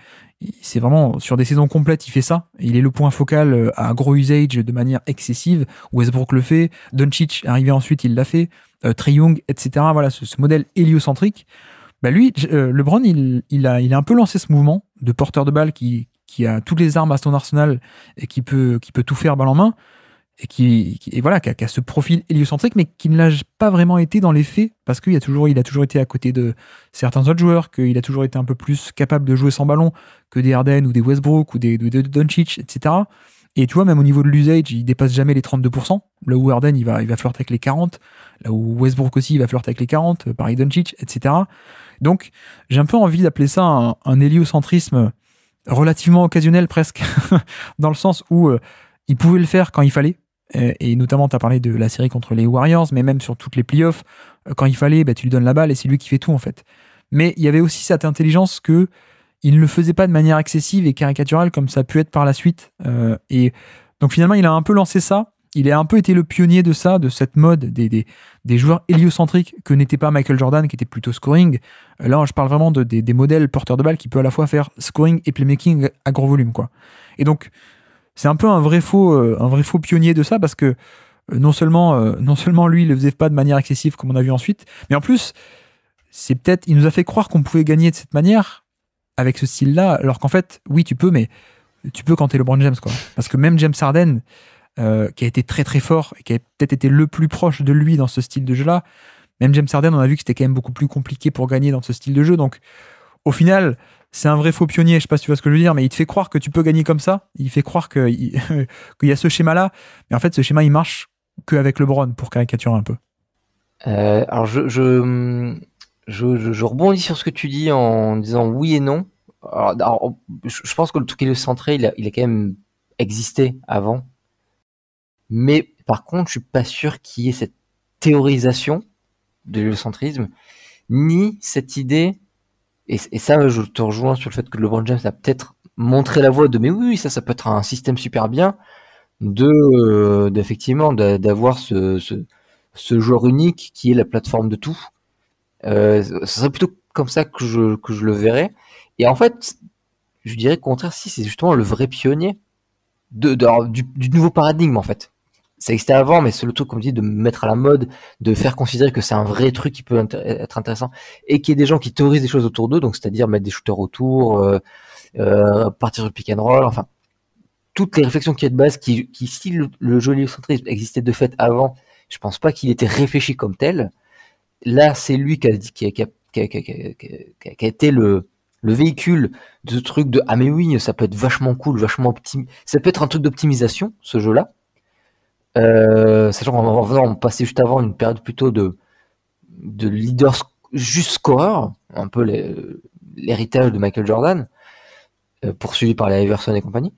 c'est vraiment sur des saisons complètes, il fait ça. Il est le point focal à gros usage de manière excessive. Westbrook le fait, Doncic arrivé ensuite, il l'a fait, Trae Young, etc. Voilà, ce modèle héliocentrique. Lui, LeBron, il a un peu lancé ce mouvement de porteur de balle qui a toutes les armes à son arsenal et qui peut tout faire balle en main, et qui a ce profil héliocentrique, mais qui ne l'a pas vraiment été dans les faits, parce qu'il a toujours été à côté de certains autres joueurs, qu'il a toujours été un peu plus capable de jouer sans ballon que des Harden ou des Westbrook ou des Doncic, etc. Et tu vois, même au niveau de l'usage, il dépasse jamais les 32%, là où Harden il va flirter avec les 40%, là où Westbrook aussi il va flirter avec les 40%, pareil Doncic, etc. Donc j'ai un peu envie d'appeler ça un héliocentrisme relativement occasionnel presque, dans le sens où il pouvait le faire quand il fallait, et notamment tu as parlé de la série contre les Warriors, mais même sur toutes les playoffs, quand il fallait, tu lui donnes la balle et c'est lui qui fait tout en fait. Mais il y avait aussi cette intelligence que il ne le faisait pas de manière excessive et caricaturale comme ça a pu être par la suite, et donc finalement il a un peu lancé ça, il a un peu été le pionnier de ça, de cette mode des joueurs héliocentriques que n'était pas Michael Jordan, qui était plutôt scoring. Là je parle vraiment des modèles porteurs de balle qui peut à la fois faire scoring et playmaking à gros volume, quoi. Et donc c'est un peu un vrai faux pionnier de ça, parce que non seulement lui il le faisait pas de manière excessive comme on a vu ensuite, mais en plus il nous a fait croire qu'on pouvait gagner de cette manière avec ce style-là, alors qu'en fait oui tu peux, mais tu peux quand t'es LeBron James, quoi. Parce que même James Harden, qui a été très très fort et qui a peut-être été le plus proche de lui dans ce style de jeu-là, même James Harden, on a vu que c'était quand même beaucoup plus compliqué pour gagner dans ce style de jeu. Donc au final, c'est un vrai faux pionnier, je sais pas si tu vois ce que je veux dire, mais il te fait croire que tu peux gagner comme ça, il fait croire qu'il y a ce schéma-là, mais en fait ce schéma il marche qu'avec LeBron, pour caricaturer un peu. Alors je rebondis sur ce que tu dis en disant oui et non. Alors, je pense que le truc héliocentré, il a quand même existé avant, mais Par contre, je suis pas sûr qu'il y ait cette théorisation de l'héliocentrisme, ni cette idée, et ça, je te rejoins sur le fait que LeBron James a peut-être montré la voie de, mais oui, ça peut être un système super bien, d'effectivement, d'avoir ce joueur unique qui est la plateforme de tout. Ce serait plutôt comme ça que je le verrais. Et en fait, je dirais qu'au contraire, si c'est justement le vrai pionnier du nouveau paradigme, en fait. Ça existait avant, mais c'est le truc, comme je dis, de mettre à la mode, de faire considérer que c'est un vrai truc qui peut être intéressant, et qu'il y ait des gens qui théorisent des choses autour d'eux, donc c'est-à-dire mettre des shooters autour, partir du pick and roll, enfin, toutes les réflexions qu'il y a de base, qui si le jeu héliocentrisme existait de fait avant, je pense pas qu'il était réfléchi comme tel. Là, c'est lui qui a été le véhicule de ce truc de ah mais oui, ça peut être vachement cool, vachement optimisé, ça peut être un truc d'optimisation, ce jeu-là. Sachant qu'on passait juste avant une période plutôt de leader juste scoreur, un peu l'héritage de Michael Jordan, poursuivi par les Iverson et compagnie.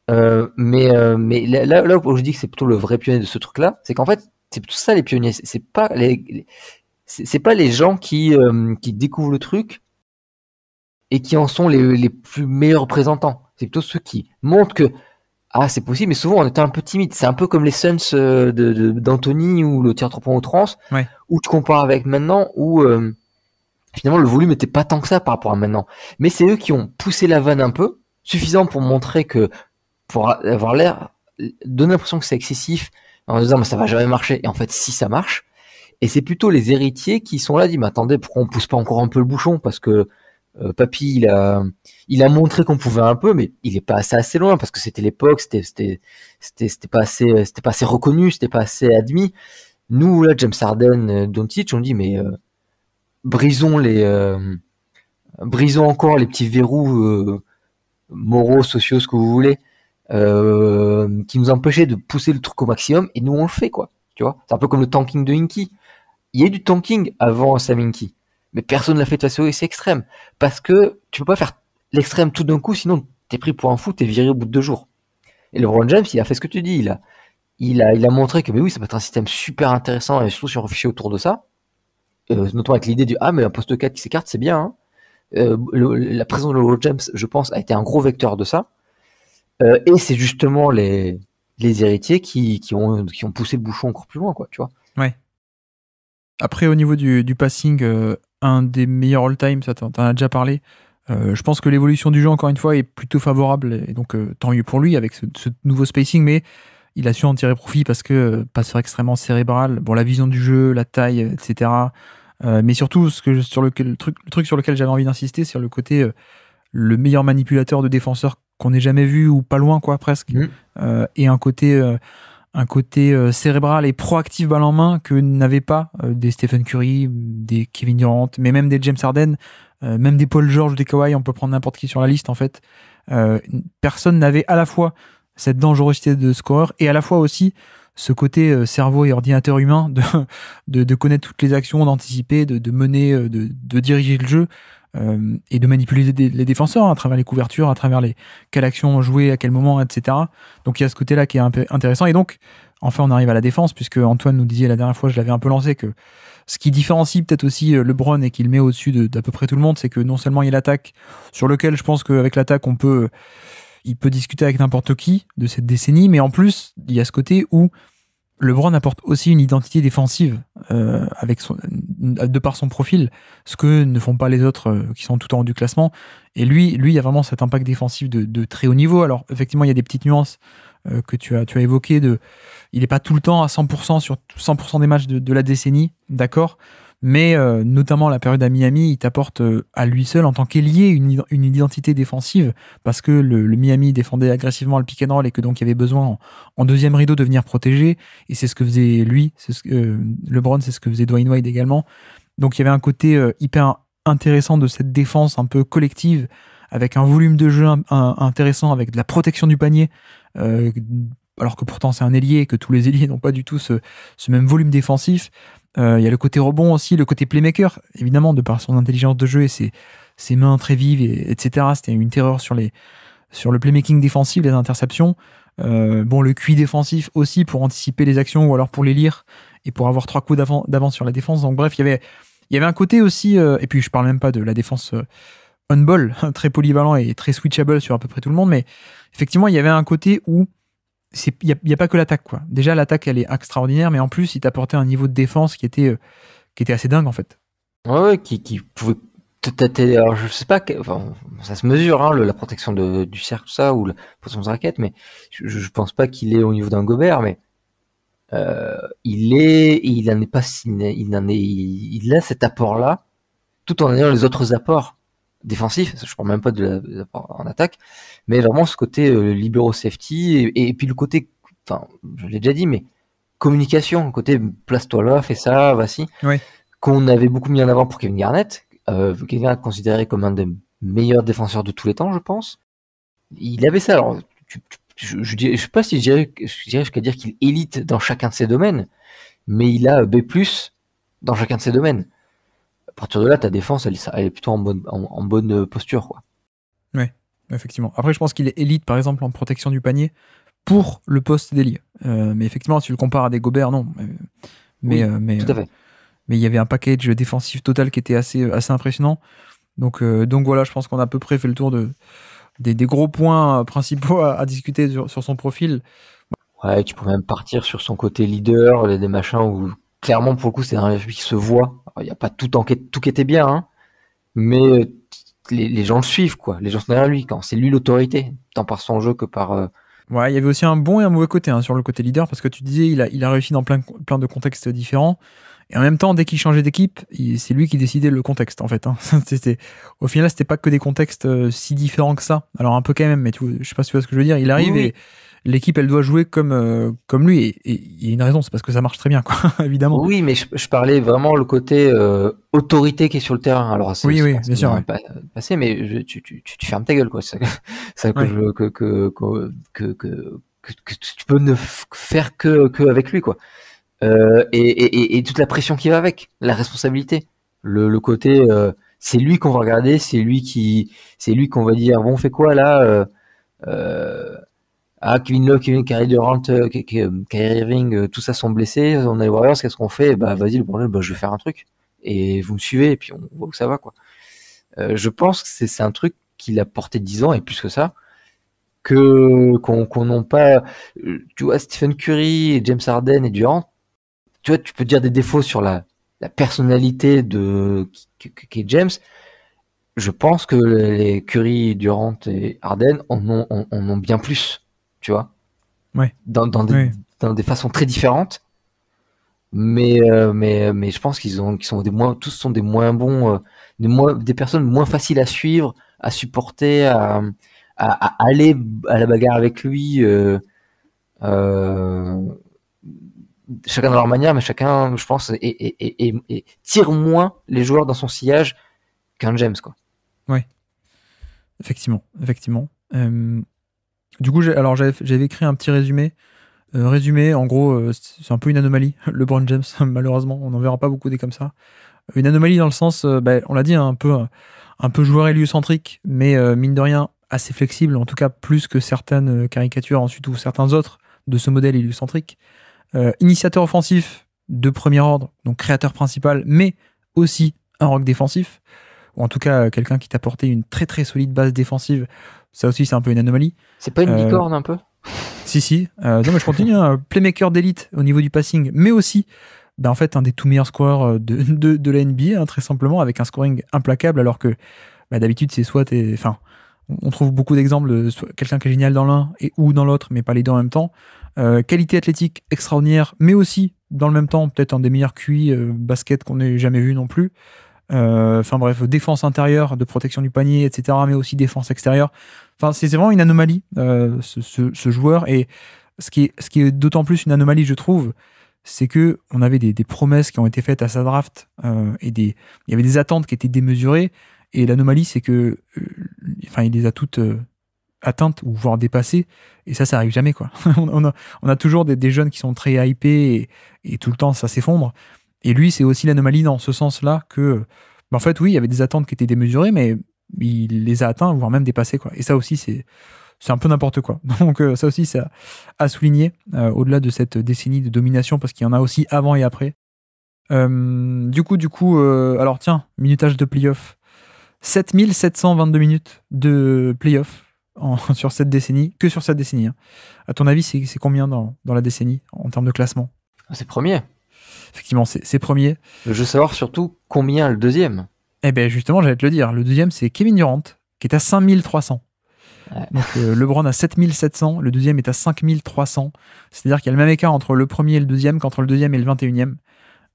Mais là où je dis que c'est plutôt le vrai pionnier de ce truc-là, c'est qu'en fait, c'est plutôt ça les pionniers. C'est pas les gens qui découvrent le truc et qui en sont les plus meilleurs représentants. C'est plutôt ceux qui montrent que c'est possible, mais souvent on était un peu timide. C'est un peu comme les Suns d'Anthony ou le tir 3 points outrance, Ouais. où tu compares avec maintenant, où finalement le volume n'était pas tant que ça par rapport à maintenant. Mais c'est eux qui ont poussé la vanne un peu, suffisant pour montrer que, pour avoir l'air, donner l'impression que c'est excessif, en disant mais ça va jamais marcher. Et en fait, si ça marche. Et c'est plutôt les héritiers qui sont là, disent mais attendez, pourquoi on pousse pas encore un peu le bouchon, parce que Papy, il a montré qu'on pouvait un peu, mais il est pas assez loin, parce que c'était l'époque, c'était pas assez reconnu, c'était pas assez admis. Nous, là, James Harden, Doncic, on dit, mais brisons encore les petits verrous moraux, sociaux, ce que vous voulez, qui nous empêchaient de pousser le truc au maximum, et nous, on le fait, quoi. Tu vois, c'est un peu comme le tanking de Hinkie. Il y a eu du tanking avant Sam Hinkie. Mais personne ne l'a fait de façon aussi extrême. Parce que tu peux pas faire l'extrême tout d'un coup, sinon t'es pris pour un fou, t'es viré au bout de 2 jours. Et LeBron James, il a fait ce que tu dis. Il a montré que, mais oui, ça peut être un système super intéressant, et surtout si on réfléchit autour de ça. Notamment avec l'idée du, mais un poste 4 qui s'écarte, c'est bien, hein. La présence de LeBron James, je pense, a été un gros vecteur de ça. Et c'est justement les héritiers qui ont poussé le bouchon encore plus loin, quoi, tu vois. Ouais. Après, au niveau du passing, un des meilleurs all-time, ça t'en as déjà parlé. Je pense que l'évolution du jeu, encore une fois, est plutôt favorable, et donc tant mieux pour lui avec ce nouveau spacing, mais il a su en tirer profit parce que passeur extrêmement cérébral, bon, la vision du jeu, la taille, etc. Mais surtout, le truc sur lequel j'avais envie d'insister, c'est sur le côté le meilleur manipulateur de défenseur qu'on ait jamais vu, ou pas loin, quoi, presque. Et un côté cérébral et proactif balle en main que n'avaient pas des Stephen Curry, des Kevin Durant, mais même des James Harden, même des Paul George, des Kawhi, on peut prendre n'importe qui sur la liste, en fait. Personne n'avait à la fois cette dangerosité de scoreur et à la fois aussi ce côté cerveau et ordinateur humain de connaître toutes les actions, d'anticiper, de mener, de diriger le jeu, et de manipuler les défenseurs, hein, à travers les couvertures, à travers quelle action jouer, à quel moment, etc. Donc il y a ce côté-là qui est un peu intéressant. Et donc, enfin, on arrive à la défense, puisque Antoine nous disait la dernière fois, je l'avais un peu lancé, que ce qui différencie peut-être aussi LeBron et qu'il met au-dessus d'à peu près tout le monde, c'est que non seulement il y a l'attaque, sur lequel je pense qu'avec l'attaque, il peut discuter avec n'importe qui de cette décennie, mais en plus, il y a ce côté où LeBron apporte aussi une identité défensive de par son profil, ce que ne font pas les autres qui sont tout en haut du classement. Et lui, il y a vraiment cet impact défensif de très haut niveau. Alors effectivement, il y a des petites nuances que tu as évoquées. Il n'est pas tout le temps à 100% sur 100% des matchs de la décennie, d'accord. Mais notamment la période à Miami, il t'apporte à lui seul, en tant qu'ailier, une identité défensive, parce que le Miami défendait agressivement le pick and roll, et que donc il y avait besoin en deuxième rideau de venir protéger, et c'est ce que faisait lui, LeBron, c'est ce que faisait Dwayne Wade également. Donc il y avait un côté hyper intéressant de cette défense un peu collective, avec un volume de jeu intéressant, avec de la protection du panier, alors que pourtant c'est un ailier, et que tous les ailiers n'ont pas du tout ce même volume défensif. Il y a le côté rebond aussi, le côté playmaker, évidemment, de par son intelligence de jeu et ses mains très vives, etc. C'était une terreur sur le playmaking défensif, les interceptions. Bon, le QI défensif aussi pour anticiper les actions ou alors pour les lire et pour avoir 3 coups d'avance sur la défense. Donc bref, il y avait un côté aussi, et puis je parle même pas de la défense on-ball, très polyvalent et très switchable sur à peu près tout le monde, mais effectivement, il y avait un côté où il y a pas que l'attaque, quoi. Déjà, l'attaque, elle est extraordinaire, mais en plus, il t'apportait un niveau de défense qui était assez dingue, en fait. Ouais, qui pouvait. Alors, je sais pas, enfin, ça se mesure, hein, la protection du cercle, tout ça, ou la protection de raquette, mais je pense pas qu'il est au niveau d'un Gobert, mais il a cet apport-là, tout en ayant les autres apports défensifs. Je parle même pas des apports en attaque, mais vraiment ce côté libero safety et puis le côté, enfin, je l'ai déjà dit, mais communication, côté place-toi là, fais ça, vas-y, Oui. qu'on avait beaucoup mis en avant pour Kevin Garnett. Kevin Garnett considéré comme un des meilleurs défenseurs de tous les temps, je pense. Il avait ça. Alors, je sais pas si je dirais jusqu'à dire qu'il élite dans chacun de ses domaines, mais il a B+ dans chacun de ses domaines. À partir de là, ta défense, elle est plutôt en bonne posture, quoi. Oui, effectivement. Après, je pense qu'il est élite, par exemple, en protection du panier pour le poste d'ailier. Mais effectivement, si tu le compares à des Gobert, non. Mais tout à fait. Mais il y avait un package défensif total qui était assez impressionnant. Donc voilà, je pense qu'on a à peu près fait le tour des gros points principaux à discuter sur son profil. Ouais, tu peux même partir sur son côté leader, des machins où clairement pour le coup c'est un rugby qui se voit. Il n'y a pas tout qui était bien, hein, mais les gens le suivent, quoi. Les gens sont derrière lui. Quand c'est lui l'autorité, tant par son jeu que par. Ouais, il y avait aussi un bon et un mauvais côté, hein, sur le côté leader, parce que tu disais il a réussi dans plein de contextes différents. Et en même temps, dès qu'il changeait d'équipe, c'est lui qui décidait le contexte, en fait. Hein. Au final, c'était pas que des contextes si différents que ça. Alors un peu quand même, mais je sais pas si tu vois ce que je veux dire. Il arrive et l'équipe, elle doit jouer comme lui. Et il y a une raison, c'est parce que ça marche très bien, quoi, évidemment. Oui, mais je parlais vraiment le côté autorité qui est sur le terrain. Alors oui, bien sûr. Ouais. Passé, mais tu fermes ta gueule, quoi. C'est ça que tu peux ne faire que avec lui, quoi. Et toute la pression qui va avec, la responsabilité, le côté, c'est lui qu'on va regarder, c'est lui qu'on va dire, bon, on fait quoi là, Kevin Love, Kyrie Durant, Kyrie Irving, tout ça sont blessés, on a les Warriors, qu'est-ce qu'on fait? Bah vas-y, le problème, je vais faire un truc et vous me suivez et puis on voit où ça va, quoi. Je pense que c'est un truc qu'il a porté 10 ans et plus que ça, qu'on n'ont pas. Tu vois, Stephen Curry, James Harden et Durant. Tu vois, tu peux dire des défauts sur la personnalité qu'est James. Je pense que les Curry, Durant et Harden en ont bien plus, tu vois. Ouais. Dans des façons très différentes. Mais je pense tous sont des moins bons, des personnes moins faciles à suivre, à supporter, à aller à la bagarre avec lui. Chacun dans leur manière, mais chacun, je pense, et tire moins les joueurs dans son sillage qu'un James, quoi. Ouais, effectivement. Du coup, j'avais écrit un petit résumé. En gros, c'est un peu une anomalie, LeBron James, malheureusement. On n'en verra pas beaucoup des comme ça. Une anomalie dans le sens, on l'a dit, un peu joueur héliocentrique, mais mine de rien, assez flexible, en tout cas plus que certaines caricatures ensuite ou certains autres de ce modèle héliocentrique. Initiateur offensif de premier ordre, donc créateur principal, mais aussi un rock défensif, ou en tout cas quelqu'un qui t'apportait une très très solide base défensive. Ça aussi, c'est un peu une anomalie. C'est pas une licorne un peu? Si. Non, mais je continue. Playmaker d'élite au niveau du passing, mais aussi, en fait, un des tout meilleurs scoreurs de la NBA, hein, très simplement, avec un scoring implacable, alors que d'habitude, c'est soit on trouve beaucoup d'exemples de quelqu'un qui est génial dans l'un ou dans l'autre, mais pas les deux en même temps. Qualité athlétique extraordinaire, mais aussi, dans le même temps, peut-être un des meilleurs QI basket qu'on ait jamais vu non plus. Bref, défense intérieure, de protection du panier, etc., mais aussi défense extérieure. Enfin, c'est vraiment une anomalie, ce joueur. Et ce qui est d'autant plus une anomalie, je trouve, c'est que on avait des promesses qui ont été faites à sa draft, il y avait des attentes qui étaient démesurées. Et l'anomalie, c'est que, il les a toutes atteintes ou voire dépassées. Et ça arrive jamais, quoi. on a toujours des jeunes qui sont très hypés et tout le temps, ça s'effondre. Et lui, c'est aussi l'anomalie dans ce sens-là que, en fait, oui, il y avait des attentes qui étaient démesurées, mais il les a atteints, voire même dépassées, quoi. Et ça aussi, c'est un peu n'importe quoi. Donc ça aussi, c'est à souligner, au-delà de cette décennie de domination, parce qu'il y en a aussi avant et après. Du coup, alors tiens, minutage de playoff. 7722 minutes de playoff sur cette décennie, que sur cette décennie. Hein. À ton avis, c'est combien dans la décennie en termes de classement? C'est premier. Effectivement, c'est premier. Je veux savoir surtout combien le deuxième. Eh bien, justement, j'allais te le dire. Le deuxième, c'est Kevin Durant, qui est à 5300. Ouais. Donc, LeBron à 7700, le deuxième est à 5300. C'est-à-dire qu'il y a le même écart entre le premier et le deuxième qu'entre le deuxième et le 21e.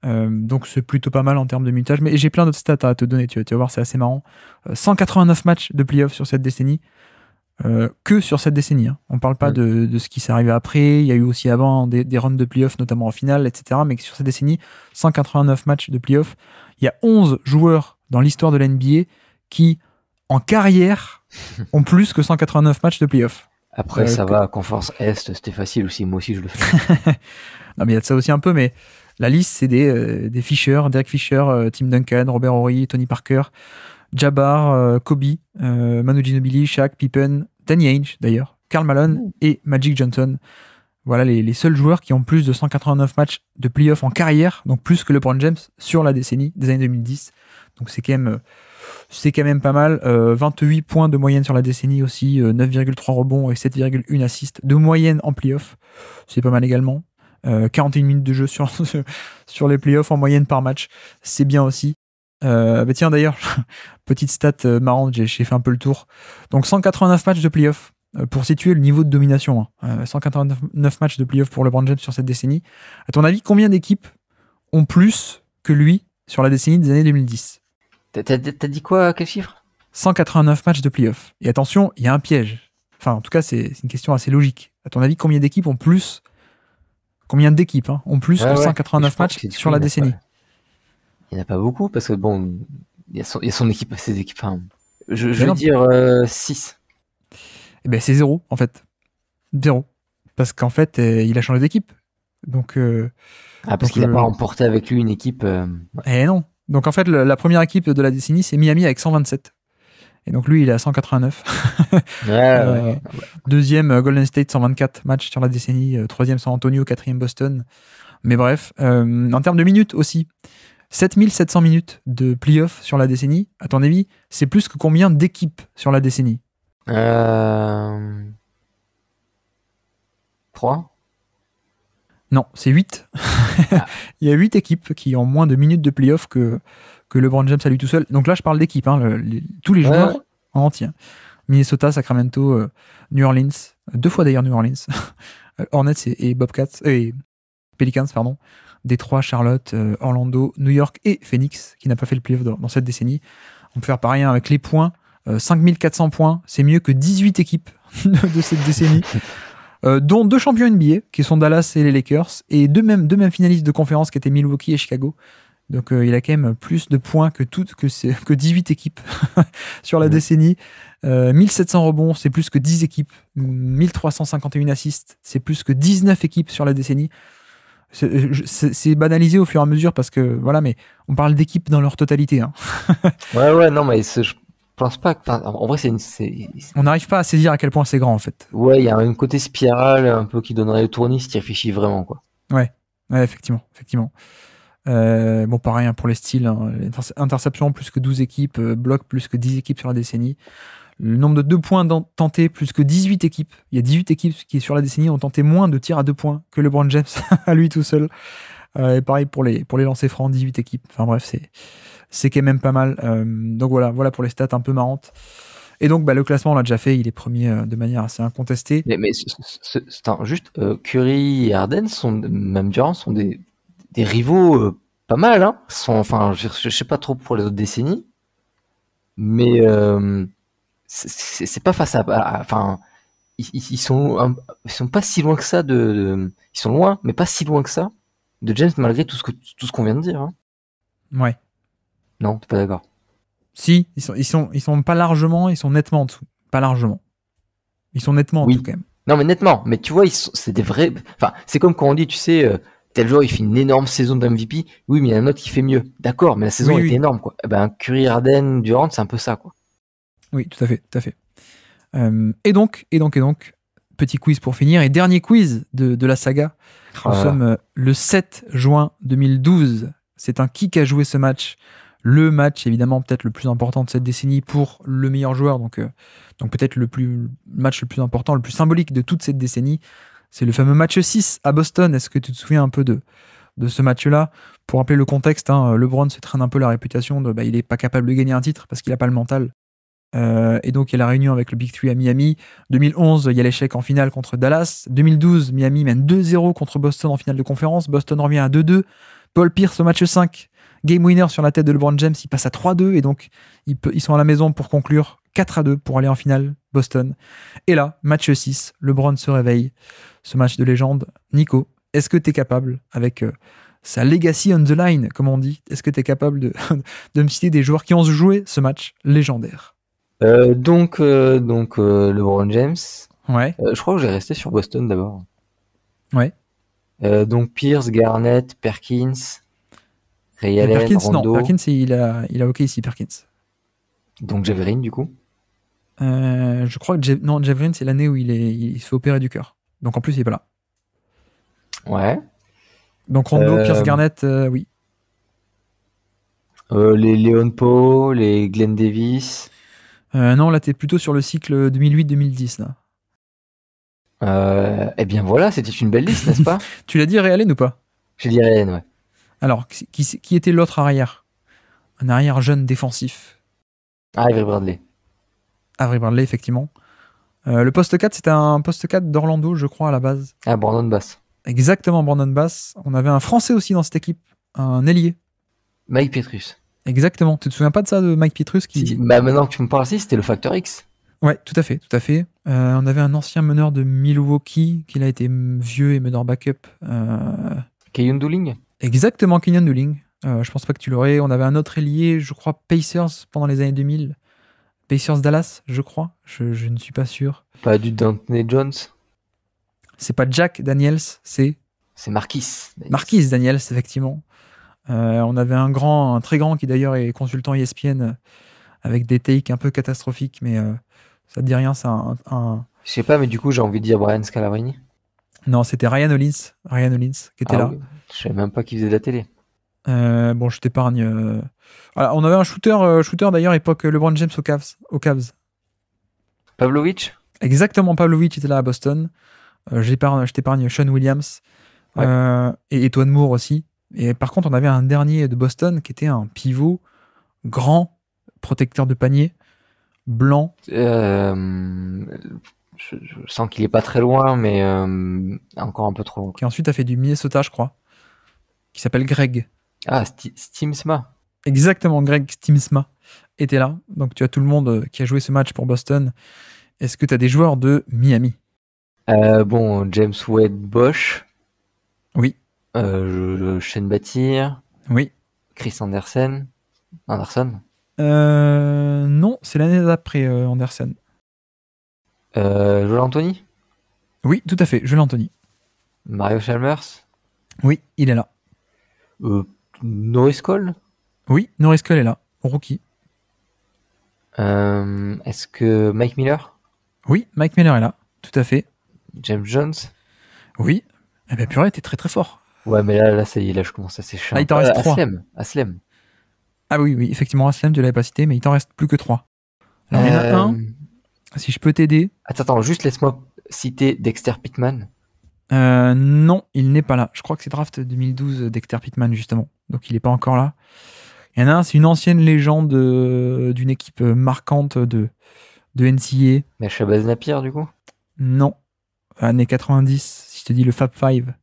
Donc, c'est plutôt pas mal en termes de minutage. Mais j'ai plein d'autres stats à te donner, tu vas voir, c'est assez marrant. 189 matchs de playoff sur cette décennie. Que sur cette décennie. Hein. On parle pas de ce qui s'est arrivé après. Il y a eu aussi avant des runs de playoff, notamment en finale, etc. Mais sur cette décennie, 189 matchs de playoff. Il y a 11 joueurs dans l'histoire de la NBA qui, en carrière, ont plus que 189 matchs de playoff. Après, ça va, Conférence Est, c'était facile aussi. Moi aussi, je le fais. Non, mais il y a de ça aussi un peu, mais la liste, c'est des Fisher, Derek Fisher, Tim Duncan, Robert Horry, Tony Parker, Jabbar, Kobe, Manu Ginobili, Shaq, Pippen, Danny Ainge d'ailleurs, Karl Malone et Magic Johnson. Voilà les seuls joueurs qui ont plus de 189 matchs de playoff en carrière, donc plus que LeBron James sur la décennie des années 2010. Donc c'est quand même pas mal. 28 points de moyenne sur la décennie aussi, 9,3 rebonds et 7,1 assists de moyenne en playoff. C'est pas mal également. 41 minutes de jeu sur les playoffs en moyenne par match. C'est bien aussi. Tiens d'ailleurs, petite stat marrante, j'ai fait un peu le tour. Donc 189 matchs de playoff pour situer le niveau de domination. 189 matchs de playoff pour LeBron James sur cette décennie. À ton avis, combien d'équipes ont plus que lui sur la décennie des années 2010? T'as dit quoi, quel chiffre? 189 matchs de playoff. Et attention, il y a un piège. Enfin, en tout cas, c'est une question assez logique. À ton avis, combien d'équipes ont plus ont plus que 189 matchs sur la décennie? Il n'y en a pas beaucoup, parce que bon, il y a son équipe, ses équipes. Enfin, je vais dire 6. Eh ben, c'est 0, en fait. 0. Parce qu'en fait, il a changé d'équipe. Donc, parce qu'il n'a pas remporté avec lui une équipe. Eh non. Donc en fait, la première équipe de la décennie, c'est Miami avec 127. Et donc lui, il est à 189. Ouais. Deuxième, Golden State, 124 matchs sur la décennie. Troisième, San Antonio. Quatrième, Boston. Mais bref, en termes de minutes aussi, 7700 minutes de playoff sur la décennie. À ton avis, c'est plus que combien d'équipes sur la décennie? 3. Non, c'est 8. Il y a 8 équipes qui ont moins de minutes de playoff que LeBron James à lui tout seul. Donc là, je parle d'équipes, tous les joueurs en entier. Minnesota, Sacramento, New Orleans, 2 fois d'ailleurs New Orleans, Hornets et Bobcats, et Pelicans, pardon, Détroit, Charlotte, Orlando, New York et Phoenix, qui n'a pas fait le playoff dans cette décennie. On peut faire pareil avec les points. 5400 points, c'est mieux que 18 équipes de cette décennie. Dont 2 champions NBA, qui sont Dallas et les Lakers, et deux mêmes finalistes de conférence qui étaient Milwaukee et Chicago. Donc il a quand même plus de points que 18 équipes sur la décennie. 1700 rebonds, c'est plus que 10 équipes. 1351 assists, c'est plus que 19 équipes sur la décennie. C'est banalisé au fur et à mesure parce que voilà, mais on parle d'équipes dans leur totalité. Hein. Non, mais je pense pas que. En vrai, on n'arrive pas à saisir à quel point c'est grand en fait. Ouais, il y a un côté spirale un peu qui donnerait le tournis si tu réfléchis vraiment, quoi. Ouais, effectivement. Bon, pareil pour les styles. Interception plus que 12 équipes, bloc plus que 10 équipes sur la décennie. Le nombre de 2 points tentés plus que 18 équipes. Il y a 18 équipes qui, sur la décennie, ont tenté moins de tirs à 2 points que LeBron James à lui tout seul. Et pareil pour les lancers francs, 18 équipes. Enfin bref, c'est quand même pas mal. Donc voilà pour les stats un peu marrantes. Et donc le classement, on l'a déjà fait. Il est premier de manière assez incontestée. Mais juste, Curry et Harden, même Durant, sont des rivaux pas mal. Hein. Je sais pas trop pour les autres décennies. Mais c'est pas face à enfin ils sont pas si loin que ça ils sont loin mais pas si loin que ça de James malgré tout ce qu'on vient de dire. Hein. Ouais. Non, t'es pas d'accord? Si, ils sont pas largement, ils sont nettement en dessous. Pas largement. Ils sont nettement en dessous quand même. Non mais nettement, mais tu vois c'est des vrais, enfin c'est comme quand on dit tu sais tel joueur il fait une énorme saison de MVP, oui mais il y en a un autre qui fait mieux. D'accord, mais la saison était énorme quoi. Curry, Harden, Durant, c'est un peu ça quoi. Oui, tout à fait. Et donc, petit quiz pour finir, et dernier quiz de la saga. Nous sommes le 7 juin 2012. C'est un qui a joué ce match. Le match, évidemment, peut-être le plus important de cette décennie pour le meilleur joueur. Donc peut-être le match le plus important, le plus symbolique de toute cette décennie. C'est le fameux match 6 à Boston. Est-ce que tu te souviens un peu de ce match-là? Pour rappeler le contexte, LeBron se traîne un peu la réputation de il n'est pas capable de gagner un titre parce qu'il n'a pas le mental. Et donc, il y a la réunion avec le Big Three à Miami. 2011, il y a l'échec en finale contre Dallas. 2012, Miami mène 2-0 contre Boston en finale de conférence. Boston revient à 2-2. Paul Pierce au match 5. Game winner sur la tête de LeBron James. Il passe à 3-2. Et donc, ils sont à la maison pour conclure 4-2 pour aller en finale, Boston. Et là, match 6, LeBron se réveille. Ce match de légende. Nico, est-ce que tu es capable, avec sa legacy on the line, comme on dit, est-ce que tu es capable de me citer des joueurs qui ont joué ce match légendaire? Donc LeBron James. Ouais. Je crois que j'ai resté sur Boston d'abord. Ouais. Donc Pierce, Garnett, Perkins, Ray Allen, Perkins, Rondo. non. Perkins, il a OK ici, Perkins. Donc Javelin, du coup. Je crois que Javelin, c'est l'année où il se fait opérer du cœur. Donc en plus, il est pas là. Ouais. Donc Rondo, Pierce, Garnett, oui. Les Leon Poe, les Glenn Davis. Non, là, t'es plutôt sur le cycle 2008-2010, là. Eh bien voilà, c'était une belle liste, n'est-ce pas? Tu l'as dit, Ray Allen ou pas? J'ai dit Allen, ouais. Alors, qui était l'autre arrière? Un arrière jeune défensif. Avery Bradley. Avery Bradley, effectivement. Le poste 4, c'était un poste 4 d'Orlando, je crois, à la base. Ah, Brandon Bass. Exactement, Brandon Bass. On avait un Français aussi dans cette équipe, un ailier. Mike Pietrus. Exactement. Tu te souviens pas de ça, de Mike Pietrus qui... Si, bah maintenant que tu me parles ici, c'était le Facteur X. Ouais, tout à fait, tout à fait. On avait un ancien meneur de Milwaukee, qui a été vieux et meneur backup. Keyon Dooling. Exactement, Kenyon Dooling. Je pense pas que tu l'aurais. On avait un autre ailier, je crois, Pacers pendant les années 2000. Pacers Dallas, je crois. Je ne suis pas sûr. Pas du D'Anthony Jones. C'est pas Jack Daniels, c'est Marquis. Marquis Daniels, effectivement. On avait un très grand qui d'ailleurs est consultant ESPN avec des takes un peu catastrophiques, mais ça te dit rien, c'est un... Je sais pas, mais du coup, j'ai envie de dire Brian Scalabrine. Non, c'était Ryan Hollins qui était là. Oui. Je savais même pas qu'il faisait de la télé. Bon, je t'épargne. Voilà, on avait un shooter d'ailleurs, époque LeBron James aux Cavs. Pavlovic. Exactement, Pavlovic était là à Boston. Je t'épargne Sean Williams. Ouais. Et Etwan Moore aussi. Et par contre, on avait un dernier de Boston qui était un pivot grand, protecteur de panier, blanc. Je sens qu'il est pas très loin, mais encore un peu trop loin. Qui ensuite a fait du Minnesota, je crois. Qui s'appelle Greg. Ah, Stimsma. Exactement, Greg Stimsma était là. Donc tu as tout le monde qui a joué ce match pour Boston. Est-ce que tu as des joueurs de Miami? Bon, James Wade Bosch. Oui. Shane Battier. Oui. Chris Anderson. Non, c'est l'année d'après Anderson. Joel Anthony. Oui, tout à fait, Joel Anthony. Mario Chalmers. Oui, il est là. Norris Cole. Oui, Norris Cole est là, rookie. Est-ce que Mike Miller? Oui, Mike Miller est là, tout à fait. James Jones. Oui. Eh bien, purée, t'es très très fort. Ouais, mais là, ça y est, là, je commence à sécher. Là, il t'en reste 3. Aslem. Ah oui, effectivement, Aslem, tu l'avais pas cité, mais il t'en reste plus que 3. Alors, il y en a un, si je peux t'aider. Attends, juste laisse-moi citer Dexter Pittman. Non, il n'est pas là. Je crois que c'est draft 2012 Dexter Pittman, justement. Donc, il n'est pas encore là. Il y en a un, c'est une ancienne légende d'une équipe marquante de NCAA. Mais Shabazz Napier, du coup? Non. Années 90, si je te dis le Fab Five.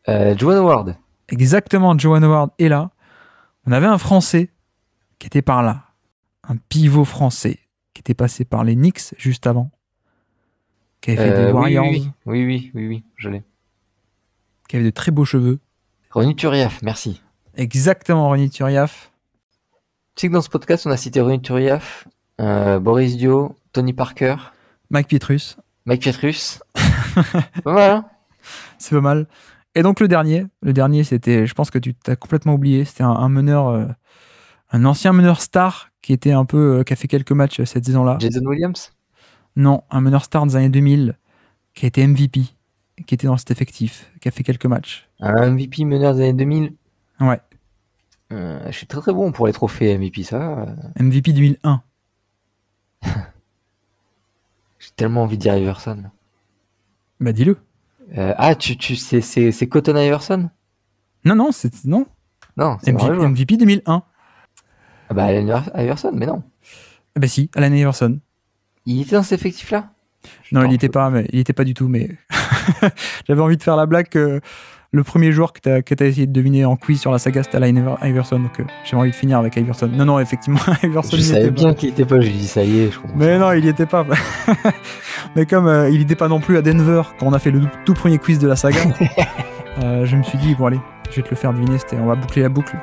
Juwan Howard. Exactement, Juwan Howard est là. On avait un Français qui était par là. Un pivot français qui était passé par les Knicks juste avant. Qui avait fait des Warriors. Oui, je l'ai. Qui avait de très beaux cheveux. Ronny Turiaf, merci. Exactement, Ronny Turiaf. Tu sais que dans ce podcast, on a cité Ronny Turiaf, Boris Dio, Tony Parker, Mike Pietrus. Pas mal, hein? C'est pas mal. Et donc le dernier, c'était, je pense que tu t'as complètement oublié, c'était un meneur, un ancien meneur star qui était un peu, qui a fait quelques matchs cette saison-là. Jason Williams. Non, un meneur star des années 2000 qui a été MVP, qui était dans cet effectif, qui a fait quelques matchs. Un MVP meneur des années 2000. Ouais. Je suis très très bon pour les trophées MVP, ça. MVP 2001. J'ai tellement envie de dire Iverson. Bah dis-le. C'est Cotton Iverson? Non, Non, c'est vrai, joueur. MVP 2001. Ah bah Allen Iverson, mais non. Bah si, Allen Iverson. Il était dans cet effectif-là? Non, il n'y était pas du tout, mais j'avais envie de faire la blague que le premier joueur que t'as essayé de deviner en quiz sur la saga, c'était Allen Iverson, donc j'avais envie de finir avec Iverson. Non, effectivement, Iverson, je savais bien qu'il était pas, j'ai dit ça y est, je comprends. Mais non, il y était pas. Mais comme il n'était pas non plus à Denver quand on a fait le tout premier quiz de la saga, je me suis dit, bon allez, je vais te le faire deviner, on va boucler la boucle.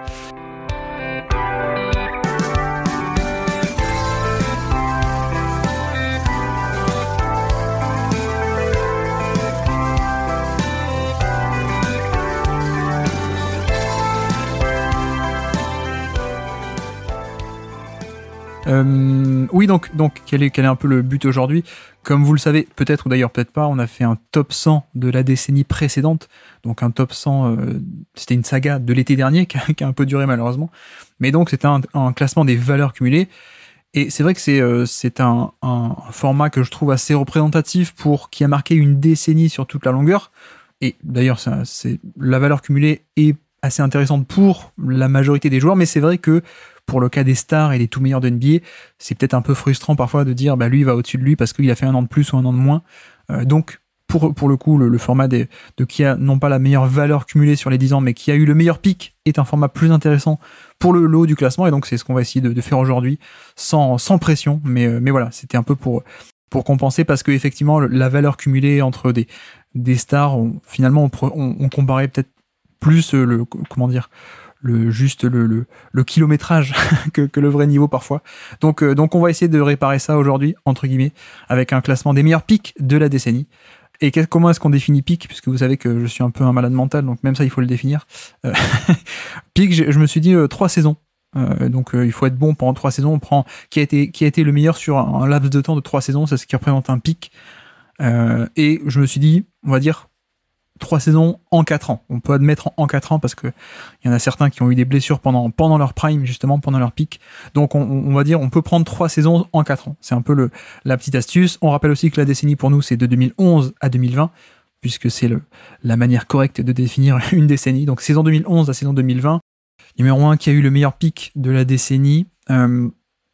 Oui, donc quel est un peu le but aujourd'hui? Comme vous le savez, peut-être ou d'ailleurs peut-être pas, on a fait un top 100 de la décennie précédente. Donc un top 100, c'était une saga de l'été dernier qui a un peu duré malheureusement. Mais donc c'était un classement des valeurs cumulées. Et c'est vrai que c'est un format que je trouve assez représentatif qui a marqué une décennie sur toute la longueur. Et d'ailleurs, la valeur cumulée est assez intéressante pour la majorité des joueurs, mais c'est vrai que pour le cas des stars et des tout meilleurs de NBA, c'est peut-être un peu frustrant parfois de dire lui il va au-dessus de lui parce qu'il a fait un an de plus ou un an de moins. Donc pour le coup, le format de qui a non pas la meilleure valeur cumulée sur les 10 ans, mais qui a eu le meilleur pic est un format plus intéressant pour le lot du classement, et donc c'est ce qu'on va essayer de faire aujourd'hui sans pression, mais voilà, c'était un peu pour compenser, parce que effectivement la valeur cumulée entre des stars, finalement on comparait peut-être plus le kilométrage que le vrai niveau parfois. Donc on va essayer de réparer ça aujourd'hui, entre guillemets, avec un classement des meilleurs pics de la décennie. Et comment est-ce qu'on définit pic, puisque vous savez que je suis un peu un malade mental, donc même ça il faut le définir. Pic, je me suis dit 3 saisons. Donc il faut être bon pendant 3 saisons. On prend qui a été le meilleur sur un laps de temps de 3 saisons, c'est ce qui représente un pic. Et je me suis dit, on va dire 3 saisons en 4 ans. On peut admettre en 4 ans parce que il y en a certains qui ont eu des blessures pendant leur prime, justement, pendant leur pic. Donc on va dire, on peut prendre 3 saisons en 4 ans. C'est un peu la petite astuce. On rappelle aussi que la décennie pour nous, c'est de 2011 à 2020, puisque c'est la manière correcte de définir une décennie. Donc saison 2011 à saison 2020. Numéro 1 qui a eu le meilleur pic de la décennie.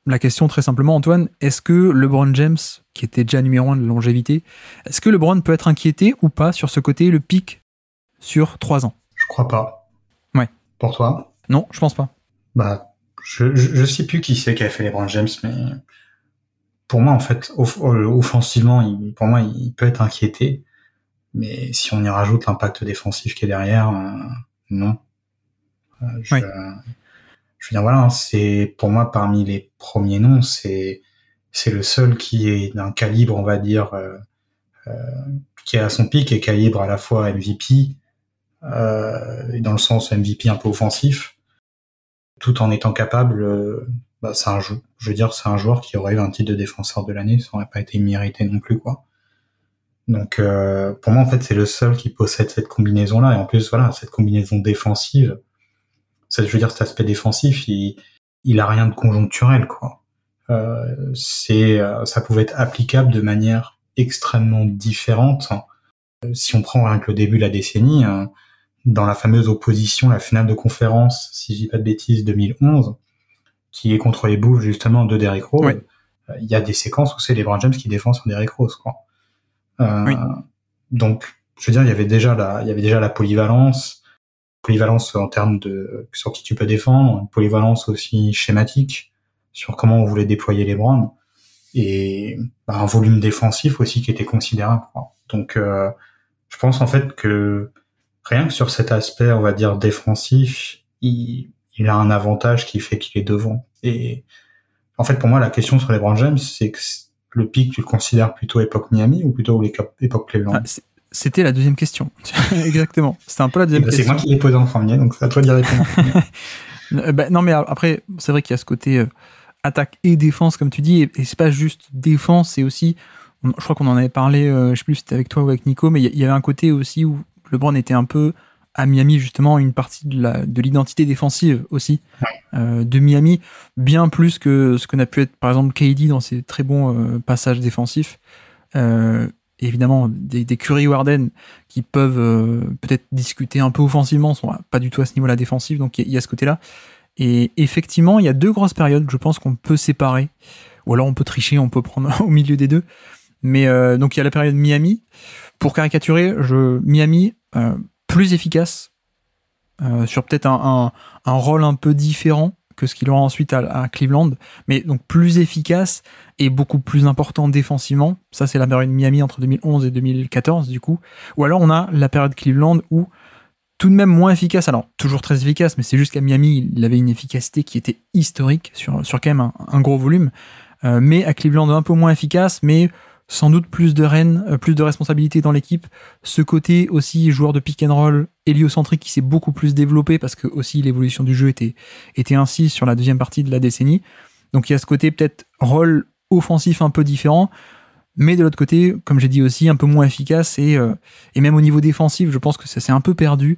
La question très simplement, Antoine, est-ce que LeBron James, qui était déjà numéro 1 de longévité, est-ce que LeBron peut être inquiété ou pas sur ce côté, le pic sur 3 ans? Je crois pas. Ouais. Pour toi? Non, je pense pas. Bah, je sais plus qui c'est qui a fait LeBron James, mais pour moi, en fait, offensivement, pour moi, il peut être inquiété, mais si on y rajoute l'impact défensif qui est derrière, non. Oui. Je veux dire, voilà, c'est, pour moi, parmi les premiers noms, c'est le seul qui est d'un calibre, on va dire, qui est à son pic et calibre à la fois MVP, et dans le sens MVP un peu offensif, tout en étant capable, c'est un joueur qui aurait eu un titre de défenseur de l'année, ça aurait pas été immérité non plus, quoi. Donc, pour moi, en fait, c'est le seul qui possède cette combinaison-là, et en plus, voilà, cette combinaison défensive, je veux dire, cet aspect défensif, il a rien de conjoncturel, quoi. Ça pouvait être applicable de manière extrêmement différente. Si on prend rien que le début de la décennie, dans la fameuse opposition, la finale de conférence, si je dis pas de bêtises, 2011, qui est contre les Bulls, justement, de Derrick Rose, oui. Il y a des séquences où c'est LeBron James qui défend sur Derrick Rose, quoi. Oui. Donc, je veux dire, il y avait déjà la polyvalence en termes sur qui tu peux défendre, une polyvalence aussi schématique sur comment on voulait déployer les LeBron, et un volume défensif aussi qui était considérable, quoi. Donc je pense en fait que rien que sur cet aspect, on va dire défensif, il a un avantage qui fait qu'il est devant. Et en fait, pour moi, la question sur LeBron James, c'est que le pic, tu le considères plutôt époque Miami ou plutôt époque Cleveland? C'était la deuxième question. Exactement. C'était un peu la deuxième question. C'est moi qui l'ai posé en premier, donc c'est à toi d'y répondre. Non, mais après, c'est vrai qu'il y a ce côté attaque et défense, comme tu dis, et c'est pas juste défense, c'est aussi je crois qu'on en avait parlé, je sais plus si c'était avec toi ou avec Nico, mais il y avait un côté aussi où LeBron était un peu à Miami, justement, une partie de l'identité défensive aussi de Miami, bien plus que ce que n'a pu être, par exemple, KD dans ses très bons passages défensifs. Évidemment, des Curry ou Harden qui peuvent peut-être discuter un peu offensivement, sont pas du tout à ce niveau-là défensif, donc il y a ce côté-là. Et effectivement, il y a 2 grosses périodes, je pense qu'on peut séparer, ou alors on peut tricher, on peut prendre au milieu des deux. Mais donc il y a la période Miami. Pour caricaturer, Miami plus efficace, sur peut-être un rôle un peu différent que ce qu'il aura ensuite à Cleveland, mais donc plus efficace et beaucoup plus important défensivement. Ça, c'est la période Miami entre 2011 et 2014, du coup. Ou alors, on a la période Cleveland où, tout de même moins efficace, alors toujours très efficace, mais c'est juste qu'à Miami, il avait une efficacité qui était historique sur quand même un gros volume. Mais à Cleveland, un peu moins efficace, mais sans doute plus de rênes, plus de responsabilités dans l'équipe. Ce côté aussi joueur de pick and roll héliocentrique qui s'est beaucoup plus développé parce que aussi l'évolution du jeu était ainsi sur la deuxième partie de la décennie. Donc il y a ce côté peut-être rôle offensif un peu différent, mais de l'autre côté, comme j'ai dit aussi, un peu moins efficace et même au niveau défensif, je pense que ça s'est un peu perdu.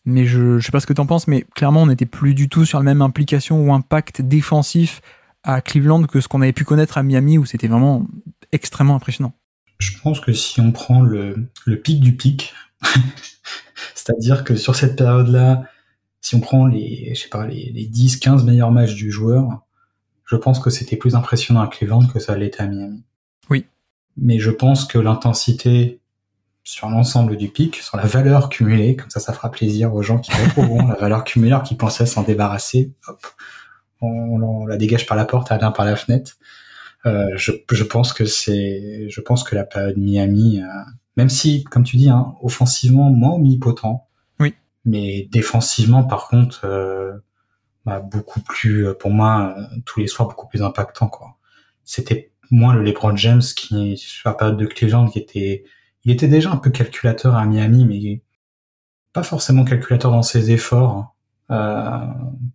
Mais je sais pas ce que t'en penses, mais clairement on n'était plus du tout sur la même implication ou impact défensif à Cleveland que ce qu'on avait pu connaître à Miami où c'était vraiment extrêmement impressionnant. Je pense que si on prend le pic du pic, c'est-à-dire que sur cette période-là, si on prend les 10-15 meilleurs matchs du joueur, je pense que c'était plus impressionnant à Cleveland que ça l'était à Miami. Oui. Mais je pense que l'intensité sur l'ensemble du pic, sur la valeur cumulée, comme ça fera plaisir aux gens qui retrouveront la valeur cumulée, qui pensaient s'en débarrasser, hop, on la dégage par la porte, elle vient par la fenêtre. Je pense que la période Miami, même si, comme tu dis, offensivement moins omnipotent, oui, mais défensivement, par contre, beaucoup plus, pour moi, tous les soirs, beaucoup plus impactant, quoi. C'était moins le LeBron James qui, sur la période de Cleveland, il était déjà un peu calculateur à Miami, mais pas forcément calculateur dans ses efforts.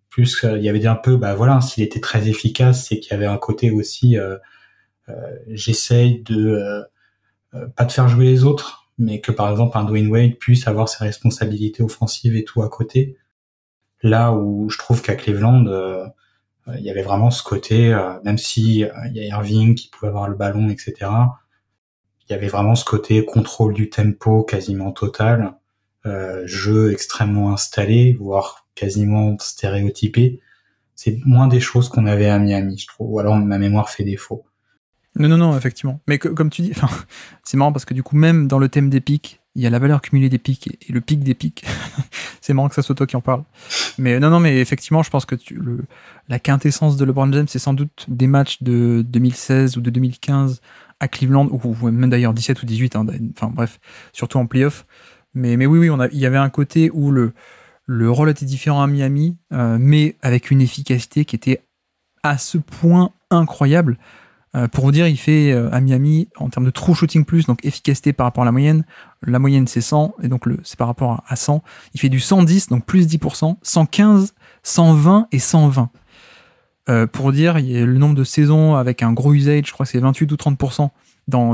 Plus il y avait un peu, s'il était très efficace, c'est qu'il y avait un côté aussi, j'essaye de pas de faire jouer les autres, mais que par exemple un Dwayne Wade puisse avoir ses responsabilités offensives et tout à côté. Là où je trouve qu'à Cleveland, il y avait vraiment ce côté, même si il y a Irving qui pouvait avoir le ballon, etc. Il y avait vraiment ce côté contrôle du tempo quasiment total, jeu extrêmement installé, voire quasiment stéréotypé. C'est moins des choses qu'on avait à Miami, je trouve. Ou alors ma mémoire fait défaut. Non, effectivement. Mais comme tu dis, c'est marrant parce que du coup, même dans le thème des pics, il y a la valeur cumulée des pics et le pic des pics. C'est marrant que ça soit toi qui en parle. Mais non, mais effectivement, je pense que la quintessence de LeBron James, c'est sans doute des matchs de 2016 ou de 2015 à Cleveland, ou même d'ailleurs 17 ou 18, enfin bref, surtout en playoff. Mais oui, il y avait un côté où le rôle était différent à Miami, mais avec une efficacité qui était à ce point incroyable. Pour vous dire, il fait à Miami, en termes de true shooting plus, donc efficacité par rapport à la moyenne c'est 100, et donc c'est par rapport à 100, il fait du 110, donc plus 10%, 115, 120 et 120. Pour dire, il y a le nombre de saisons avec un gros usage, je crois que c'est 28 ou 30%,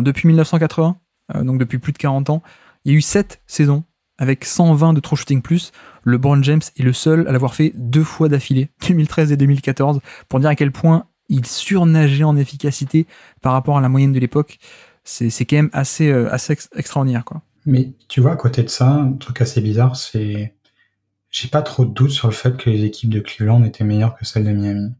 depuis 1980, donc depuis plus de 40 ans, il y a eu 7 saisons avec 120 de true shooting plus. LeBron James est le seul à l'avoir fait 2 fois d'affilée, 2013 et 2014, pour dire à quel point il surnageait en efficacité par rapport à la moyenne de l'époque. C'est quand même assez extraordinaire, quoi. Mais tu vois, à côté de ça, un truc assez bizarre, c'est... J'ai pas trop de doute sur le fait que les équipes de Cleveland étaient meilleures que celles de Miami.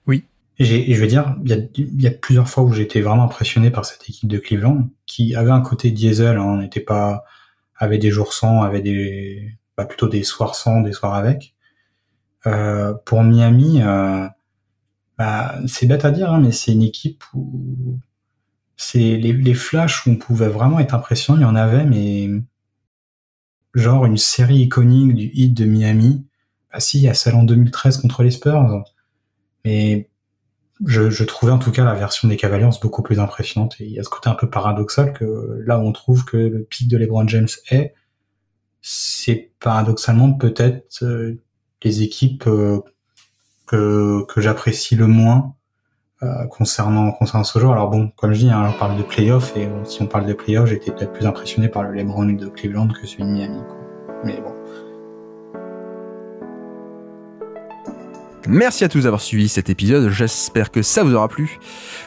Oui. Et je veux dire, il y a plusieurs fois où j'ai été vraiment impressionné par cette équipe de Cleveland, qui avait un côté diesel, on n'était pas... avait des jours sans, avait plutôt des soirs sans, des soirs avec. Pour Miami... c'est bête à dire, mais c'est une équipe où c'est les flashs où on pouvait vraiment être impressionnant, il y en avait, mais genre une série iconique du Heat de Miami. Si, il y a celle en 2013 contre les Spurs, mais je trouvais en tout cas la version des Cavaliers beaucoup plus impressionnante, et il y a ce côté un peu paradoxal que là où on trouve que le pic de LeBron James c'est paradoxalement peut-être les équipes que j'apprécie le moins concernant ce joueur. Alors bon, comme je dis, on parle de playoff, et si on parle de playoff, j'étais peut-être plus impressionné par le LeBron de Cleveland que celui de Miami, quoi. Mais bon. Merci à tous d'avoir suivi cet épisode, j'espère que ça vous aura plu.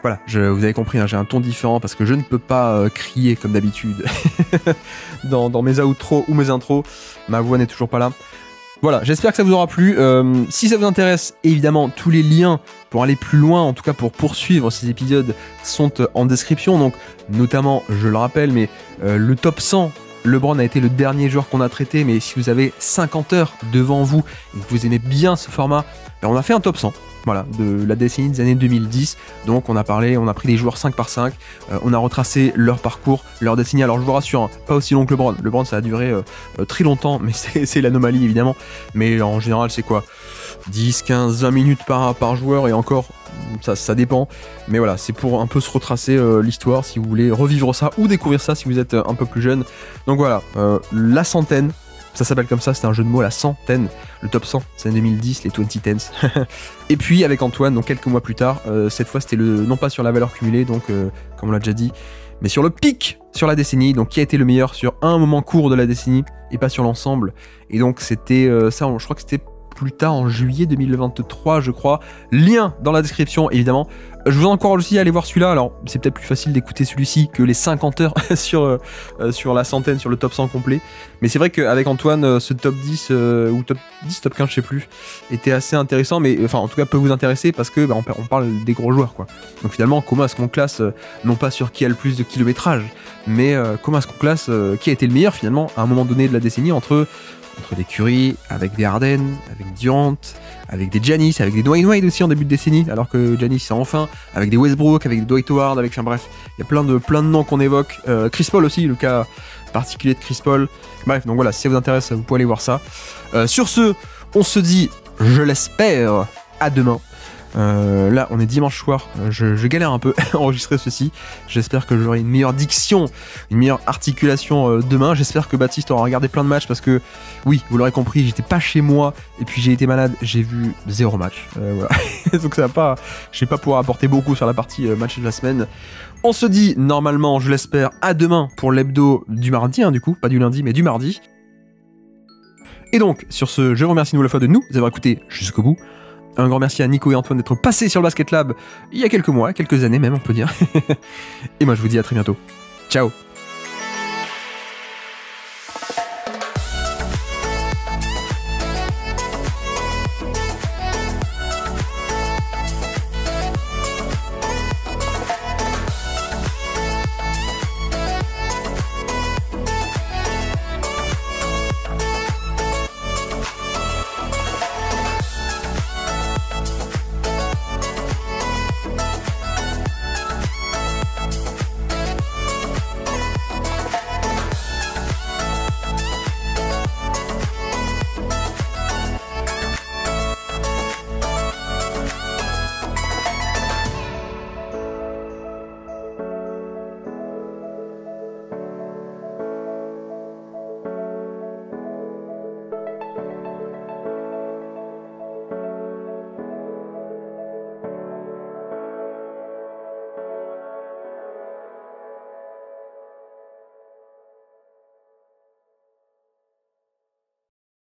Voilà, vous avez compris, j'ai un ton différent parce que je ne peux pas crier comme d'habitude dans mes outros ou mes intros. Ma voix n'est toujours pas là. Voilà, j'espère que ça vous aura plu. Si ça vous intéresse, évidemment, tous les liens pour aller plus loin, en tout cas pour poursuivre ces épisodes, sont en description. Donc, notamment, je le rappelle, mais le top 100, LeBron a été le dernier joueur qu'on a traité. Mais si vous avez 50 heures devant vous et que vous aimez bien ce format, on a fait un top 100. Voilà, de la décennie des années 2010. Donc on a pris des joueurs 5 par 5, on a retracé leur parcours, leur décennie. Alors je vous rassure, pas aussi long que LeBron. LeBron ça a duré très longtemps, mais c'est l'anomalie évidemment. Mais en général c'est quoi, 10, 15, 20 minutes par joueur, et encore, ça dépend. Mais voilà, c'est pour un peu se retracer l'histoire si vous voulez revivre ça ou découvrir ça si vous êtes un peu plus jeune. Donc voilà, la centaine. Ça s'appelle comme ça, c'est un jeu de mots, la centaine. Le top 100, c'est en 2010, les 2010. Et puis avec Antoine, donc quelques mois plus tard, cette fois c'était non pas sur la valeur cumulée, donc comme on l'a déjà dit, mais sur le pic sur la décennie, donc qui a été le meilleur sur un moment court de la décennie et pas sur l'ensemble. Et donc c'était ça, je crois que c'était plus tard en juillet 2023, je crois. Lien dans la description, évidemment. Je vous encourage aussi à aller voir celui-là. Alors, c'est peut-être plus facile d'écouter celui-ci que les 50 heures sur la centaine, sur le top 100 complet. Mais c'est vrai qu'avec Antoine, ce top 10 ou top 10, top 15, je sais plus, était assez intéressant. Mais enfin, en tout cas, peut vous intéresser parce que on parle des gros joueurs, quoi. Donc finalement, comment est-ce qu'on classe, non pas sur qui a le plus de kilométrage, mais comment est-ce qu'on classe qui a été le meilleur finalement à un moment donné de la décennie entre des Curry, avec des Harden, avec Durant, avec des Giannis, avec des Dwayne Wade aussi en début de décennie, alors que Giannis c'est enfin, avec des Westbrook, avec des Dwight Howard, enfin bref, il y a plein de noms qu'on évoque. Chris Paul aussi, le cas particulier de Chris Paul. Bref, donc voilà, si ça vous intéresse, vous pouvez aller voir ça. Sur ce, on se dit, je l'espère, à demain. Là on est dimanche soir, je galère un peu à enregistrer ceci. J'espère que j'aurai une meilleure diction, une meilleure articulation demain. J'espère que Baptiste aura regardé plein de matchs parce que oui, vous l'aurez compris, j'étais pas chez moi et puis j'ai été malade, j'ai vu 0 match, voilà. Donc ça va pas, je vais pas pouvoir apporter beaucoup sur la partie match de la semaine. On se dit normalement, je l'espère, à demain pour l'hebdo du mardi, du coup, pas du lundi mais du mardi. Et donc sur ce, je vous remercie une nouvelle fois de nous avoir écouté jusqu'au bout. Un grand merci à Nico et Antoine d'être passés sur le Basket Lab il y a quelques mois, quelques années même on peut dire. Et moi je vous dis à très bientôt. Ciao.